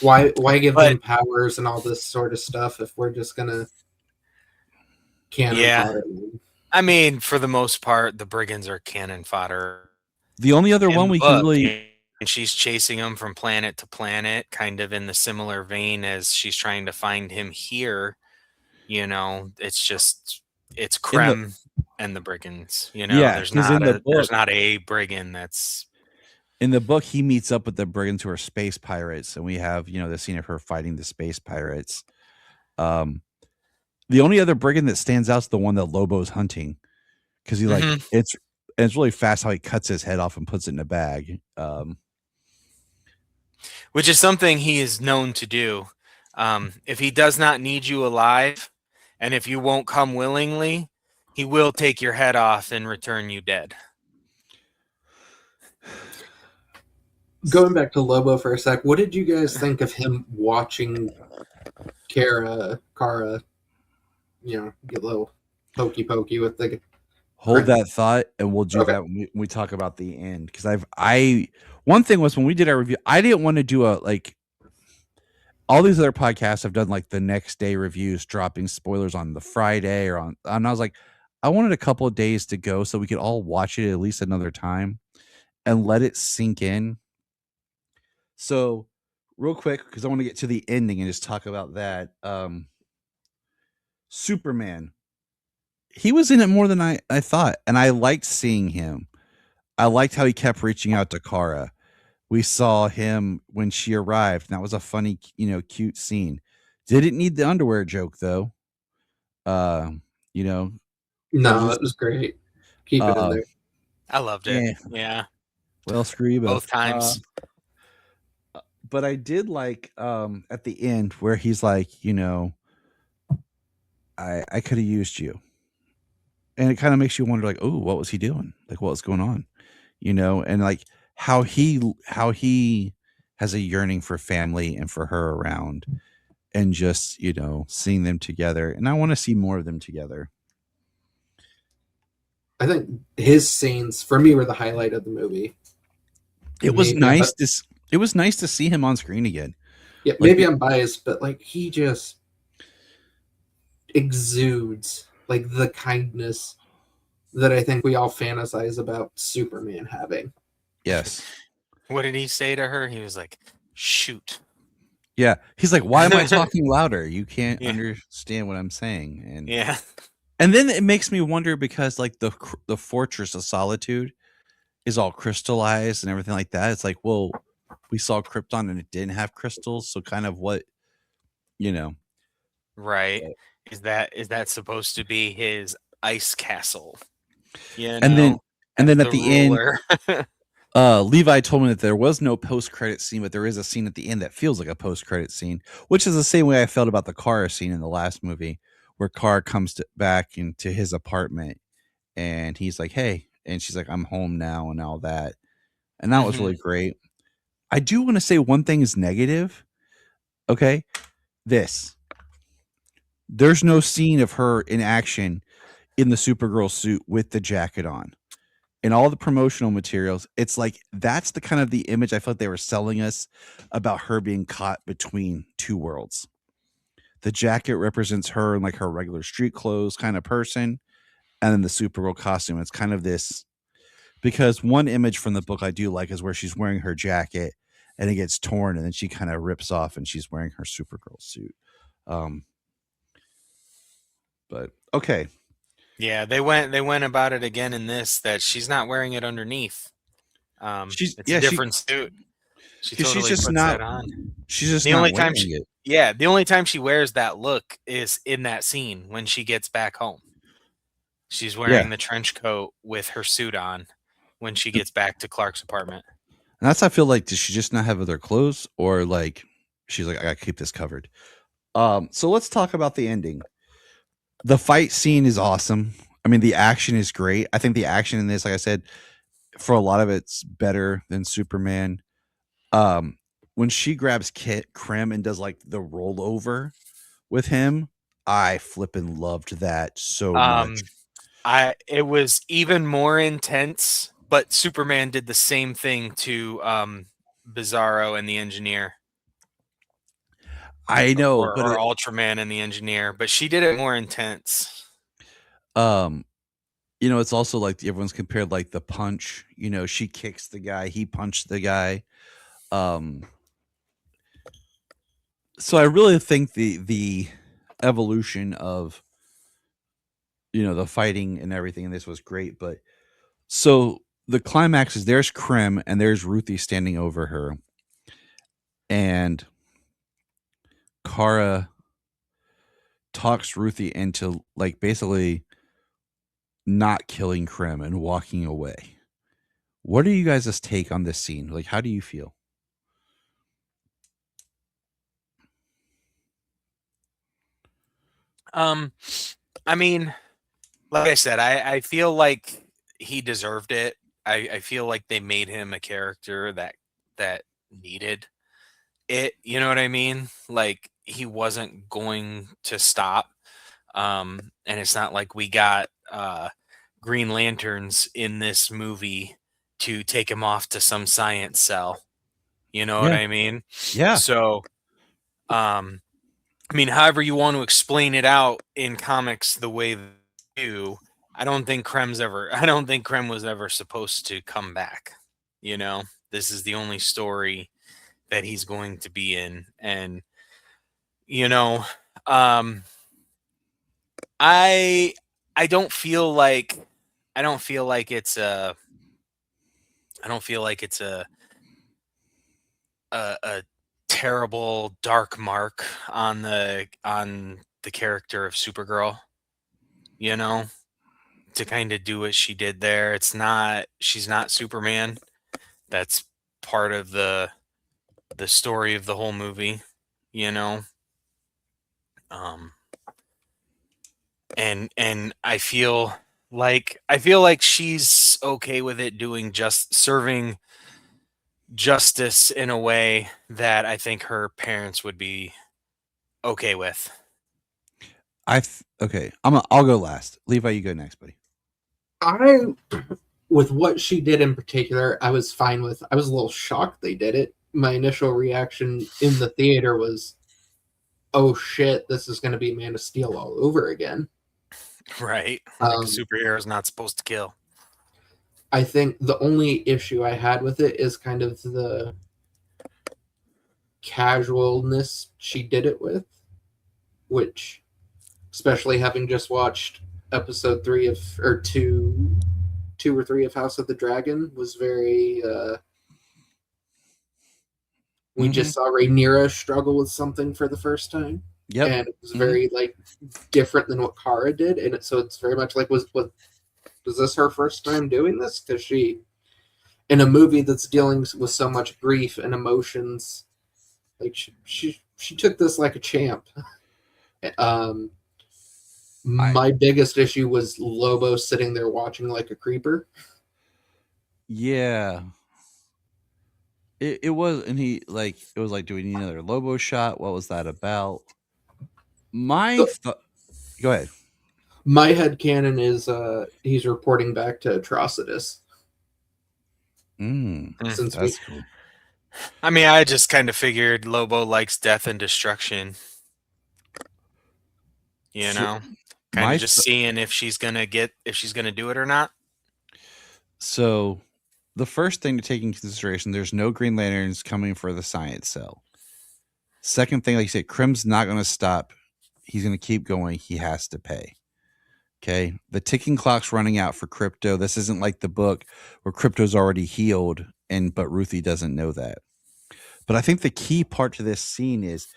Why give them powers and all this sort of stuff if we're just gonna cannon fodder them? I mean, for the most part, the brigands are cannon fodder. The only other one we can really... And she's chasing him from planet to planet, kind of in the similar vein as she's trying to find him here. It's Krem and the brigands. There's not a brigand that's... In the book, he meets up with the brigands who are space pirates, and we have, the scene of her fighting the space pirates. The only other brigand that stands out is the one that Lobo's hunting, because he it's really fast how he cuts his head off and puts it in a bag. Which is something he is known to do. If he does not need you alive, and if you won't come willingly, he will take your head off and return you dead. Going back to Lobo for a sec, what did you guys think of him watching Kara, get a little pokey with the... Hold that thought, and we'll do that when we talk about the end. Because one thing was, when we did our review, I didn't want to do all these other podcasts have done like the next day reviews, dropping spoilers on the Friday and I was like, I wanted a couple of days to go so we could all watch it at least another time and let it sink in. So real quick, because I want to get to the ending and just talk about that. Superman. He was in it more than I thought, and I liked seeing him. I liked how he kept reaching out to Kara. We saw him when she arrived, and that was a funny, cute scene. Didn't need the underwear joke though. Uh, you know, it was No, just it was great. Keep it in there. I loved it. yeah. Yeah, Well, screw you both both. times. But I did like at the end where he's like, I could have used you. And it kind of makes you wonder like, oh, what was he doing? Like what was going on? And like how he has a yearning for family and for her around and just, seeing them together. And I want to see more of them together. I think his scenes for me were the highlight of the movie. It was Maybe I'm, nice it was nice to see him on screen again. yeah, Like maybe I'm biased, but like he just exudes like the kindness that I think we all fantasize about Superman having. yes. What did he say to her? He was like, "Shoot." Yeah. He's like, why am I talking louder? You can't Yeah. understand what I'm saying. Yeah. And then it makes me wonder because like the Fortress of Solitude is all crystallized and everything like that. It's like, well, we saw Krypton and it didn't have crystals, so kind of what, you know. Right. Is that supposed to be his ice castle? You And then know, and as then at the the end, ruler. Levi told me that there was no post-credit scene, but there is a scene at the end that feels like a post-credit scene, which is the same way I felt about the Kara scene in the last movie, where Kara comes back into his apartment and he's like, "Hey," and she's like, "I'm home now," and all that, and that was Mhm. really great. I do want to say one thing is negative. Okay, there's no scene of her in action in the Supergirl suit with the jacket on. In all the promotional materials, it's like that's the kind of the image I felt they were selling us about her being caught between two worlds. The jacket represents her in like her regular street clothes kind of person, and then the Supergirl costume. It's kind of this because one image from the book I do like is where she's wearing her jacket and it gets torn and then she kind of rips off and she's wearing her Supergirl suit. Um, but okay, Yeah, they went about it again in this that she's not wearing it underneath. she's It's a yeah different suit. She because totally puts that on. she's just The not only wearing time she it. Yeah, the only time she wears that look is in that scene when she gets back home. She's Yeah, wearing the trench coat with her suit on when she gets back to Clark's apartment. and that's I feel like does she just not have other clothes or like she's like I gotta keep this covered. So let's talk about the ending. The fight scene is awesome. I mean, the action is great. I think the action in this, like I said, for a lot of it's better than Superman. Um, when she grabs Kit Krim and does like the rollover with him, I flippin' loved that so much. Um, it was even more intense, but Superman did the same thing to Bizarro and the Engineer, I know, but or Ultraman and the Engineer, but she did it more intense. um, it's also like everyone's compared like the punch. She kicks the guy, he punched the guy. Um, so I really think the evolution of the fighting and everything in this was great, but so the climax is there's Krim and there's Ruthie standing over her, and Kara talks Ruthie into like basically not killing Krim and walking away. What are you guys' take on this scene? Like, how do you feel? Um, I mean, like I said, I feel like he deserved it. I feel like they made him a character that needed it. You know what I mean? Like he wasn't going to stop. And it's not like we got Green Lanterns in this movie to take him off to some science cell. You know what Yeah, I mean? yeah, So, um, I mean, however you want to explain it out in comics the way they do, I don't think Krem was ever supposed to come back. You know, this is the only story that he's going to be in. And you know, um I I don't feel like I don't feel like it's a I don't feel like it's a terrible dark mark on the character of Supergirl, you know, to kind of do what she did there. She's not Superman. That's part of the story of the whole movie, you know. Um and I feel like she's okay with it doing just serving justice in a way that I think her parents would be okay with. Okay. I'll go last. Levi, you go next, buddy. I, with what she did in particular, I was fine with. I was a little shocked they did it. My initial reaction in the theater was, "Oh shit, this is going to be Man of Steel all over again." Right. Like a Um, superhero is not supposed to kill. I think the only issue I had with it is kind of the casualness she did it with, which, especially having just watched episode 3 of, or 2 or 3 of House of the Dragon, was very we Mhm. just saw Rhaenyra struggle with something for the first time. Yep. And it was very like different than what Kara did, and so it's very much like was this her first time doing this? Because she, in a movie that's dealing with so much grief and emotions, like she took this like a champ. Um, my biggest issue was Lobo sitting there watching like a creeper. Yeah. It was, and it was like, do we need another Lobo shot? What was that about? Go ahead. My headcanon is he's reporting back to Atrocitus. Since That's cool. I mean, I just kind of figured Lobo likes death and destruction. You know, kind of just seeing if she's gonna do it or not. So, the first thing to take into consideration: there's no Green Lanterns coming for the science cell. Second thing, like you said, Krim's not going to stop. He's going to keep going. He has to pay. Okay. The ticking clock's running out for Crypto. This isn't like the book where Crypto's already healed, but Ruthie doesn't know that. But I think the key part to this scene is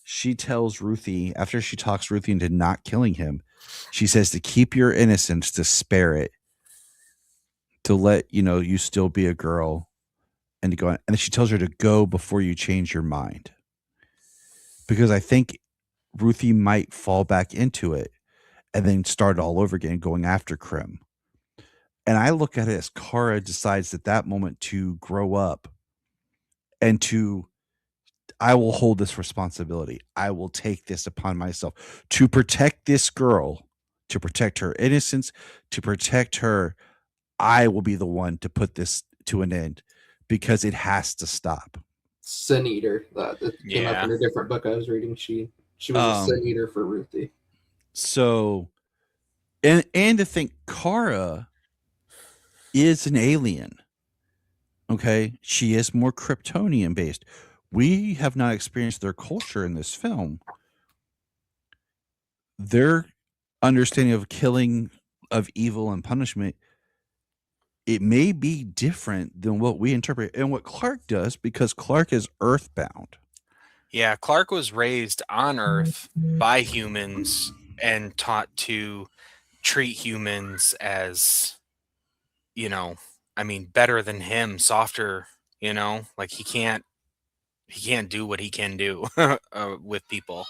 she tells Ruthie, after she talks Ruthie into not killing him, she says to keep your innocence, to spare it, to let you still be a girl, and to go. And then she tells her to go before you change your mind, because I think Ruthie might fall back into it and then start all over again, going after Krim. And I look at it as Kara decides at that moment to grow up and I will hold this responsibility. I will take this upon myself to protect this girl, to protect her innocence, to protect her. I will be the one to put this to an end, because it has to stop. Sin Eater. That came up in a different book I was reading. She was a Sin Eater for Ruthie. So, and to think Kara is an alien. Okay, she is more Kryptonian based. We have not experienced their culture in this film. Their understanding of killing, of evil and punishment, it may be different than what we interpret and what Clark does, because Clark is earthbound. Yeah, Clark was raised on Earth by humans and taught to treat humans as, better than him, softer, like he can't do what he can do with people.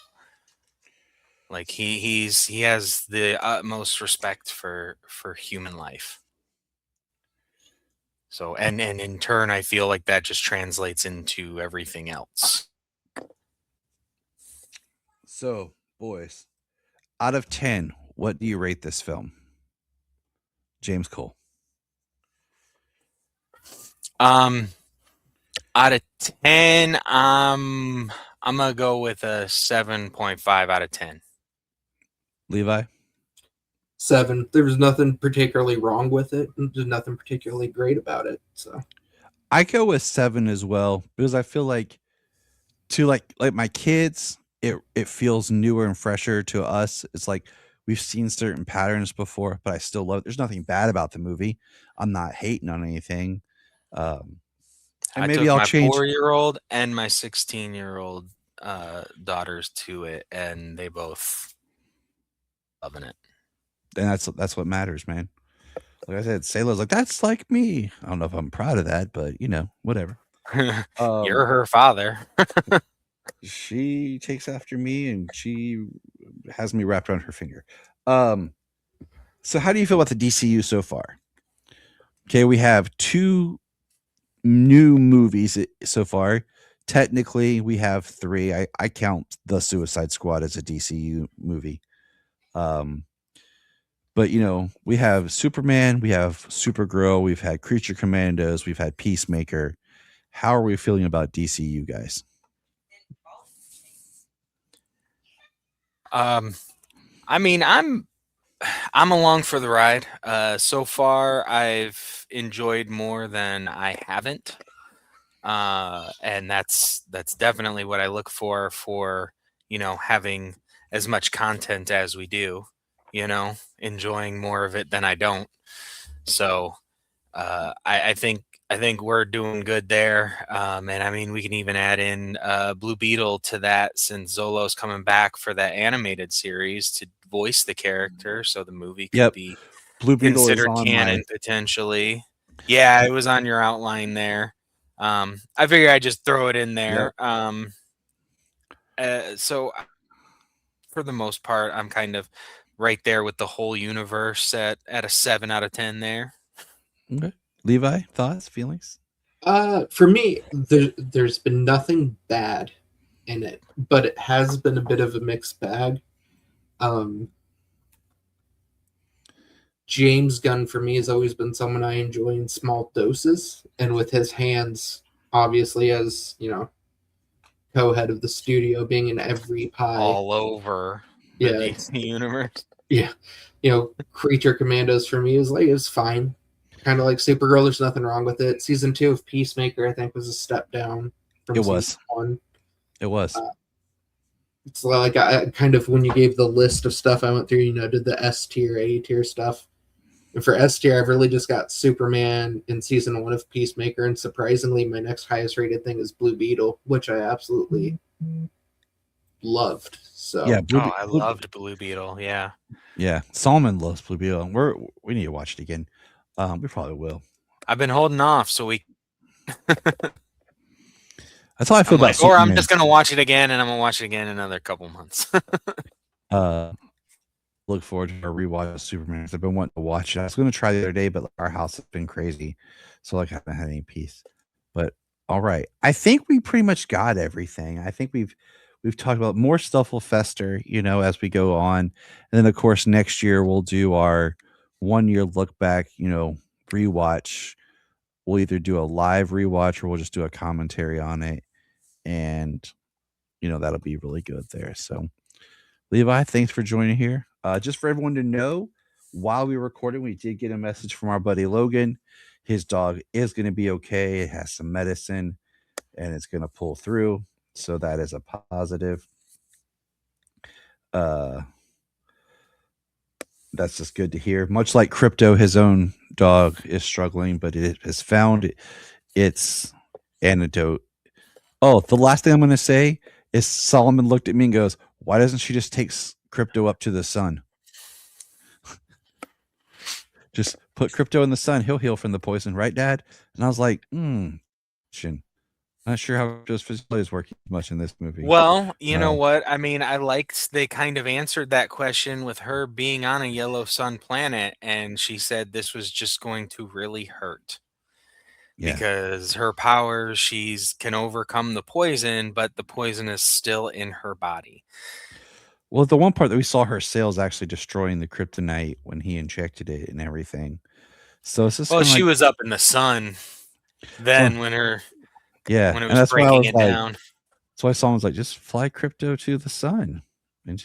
Like he has the utmost respect for human life. So and in turn, I feel like that just translates into everything else. So, boys, out of 10, what do you rate this film? James Cole. Out of 10, I'm gonna go with a 7.5 out of 10. Levi? 7. There was nothing particularly wrong with it. There's nothing particularly great about it. So I go with 7 as well, because I feel like to like my kids, it feels newer and fresher. To us, it's like we've seen certain patterns before, but I still love. There's nothing bad about the movie. I'm not hating on anything. Um, and I maybe took I'll my change. 4-year-old and my 16-year-old daughters to it, and they both loving it. And that's what matters, man. Like I said, Sayla's like, that's like me. I don't know if I'm proud of that, but whatever. You're her father. She takes after me and she has me wrapped around her finger. So how do you feel about the DCU so far? Okay, we have 2 new movies so far. Technically, we have 3. I count the Suicide Squad as a DCU movie. But we have Superman, we have Supergirl, we've had Creature Commandos, we've had Peacemaker. How are we feeling about DCU, guys? I mean, I'm along for the ride. So far, I've enjoyed more than I haven't, and that's definitely what I look for having as much content as we do. Enjoying more of it than I don't. So I think we're doing good there. And I mean, we can even add in Blue Beetle to that, since Zolo's coming back for that animated series to voice the character, so the movie could Yep. be Blue Beetle is considered on canon potentially. Yeah, it was on your outline there. I figure I'd just throw it in there. So for the most part, I'm kind of right there with the whole universe at a 7 out of 10 there. Okay. Levi, thoughts, feelings? For me, there's been nothing bad in it, but it has been a bit of a mixed bag. James Gunn for me has always been someone I enjoy in small doses, and with his hands, obviously, as co-head of the studio, being in every pie all over the DC universe. Yeah, Creature Commandos for me is fine. Kind of like Supergirl, there's nothing wrong with it. Season 2 of Peacemaker, I think, was a step down from season 1. It was. It's like I kind of, when you gave the list of stuff I went through, did the S tier, A tier stuff. And for S tier, I've really just got Superman in season 1 of Peacemaker, and surprisingly, my next highest rated thing is Blue Beetle, which I absolutely loved. So yeah, I loved Blue Beetle. Yeah, Solomon loves Blue Beetle. We need to watch it again. We probably will. I've been holding off, so we. That's how I feel about Superman. Or Superman. I'm just gonna watch it again, and I'm gonna watch it again in another couple months. Look forward to our rewatch of Superman. I've been wanting to watch it. I was going to try the other day, but our house has been crazy, so I haven't had any peace. But all right, I think we pretty much got everything. I think we've talked about more stuff will fester, as we go on, and then of course next year we'll do our 1-year look back, rewatch. We'll either do a live rewatch or we'll just do a commentary on it, and that'll be really good there. So, Levi, thanks for joining here. Just for everyone to know, while we were recording, we did get a message from our buddy Logan. His dog is going to be okay. It has some medicine and it's going to pull through. So that is a positive. That's just good to hear. Much like Crypto, his own dog is struggling, but it has found its antidote. Oh, the last thing I'm going to say is Solomon looked at me and goes, "Why doesn't she just take Crypto up to the sun? Just put Crypto in the sun. He'll heal from the poison, right, Dad?" And I was like, not sure how Crypto's physiology is working much in this movie. Well, you know what? I mean, I liked they kind of answered that question with her being on a yellow sun planet, and she said this was just going to really hurt. Yeah. Because her powers, can overcome the poison, but the poison is still in her body. Well, the one part that we saw her sails actually destroying the kryptonite when he injected it and everything. So it's just she was up in the sun then when it was breaking it down. That's why someone's like, just fly Crypto to the sun.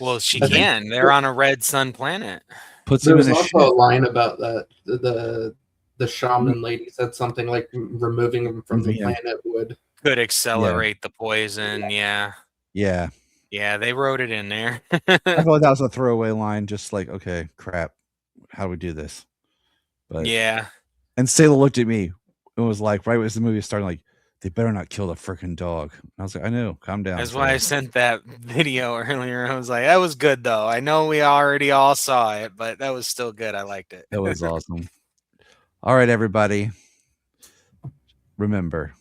Well, she can. They're on a red sun planet. There was also a line about that. The shaman lady said something like removing him from the planet would. could accelerate the poison. Yeah. Yeah. Yeah, they wrote it in there. I thought that was a throwaway line, just like, okay, crap, how do we do this? But Yeah. and Sayla looked at me and was like, right as the movie started, like, they better not kill the freaking dog. And I was like, I know, calm down. That's why I Sayla. sent that video earlier. I was like, that was good though. I know we already all saw it, but that was still good. I liked it. That was awesome. All right, everybody. Remember,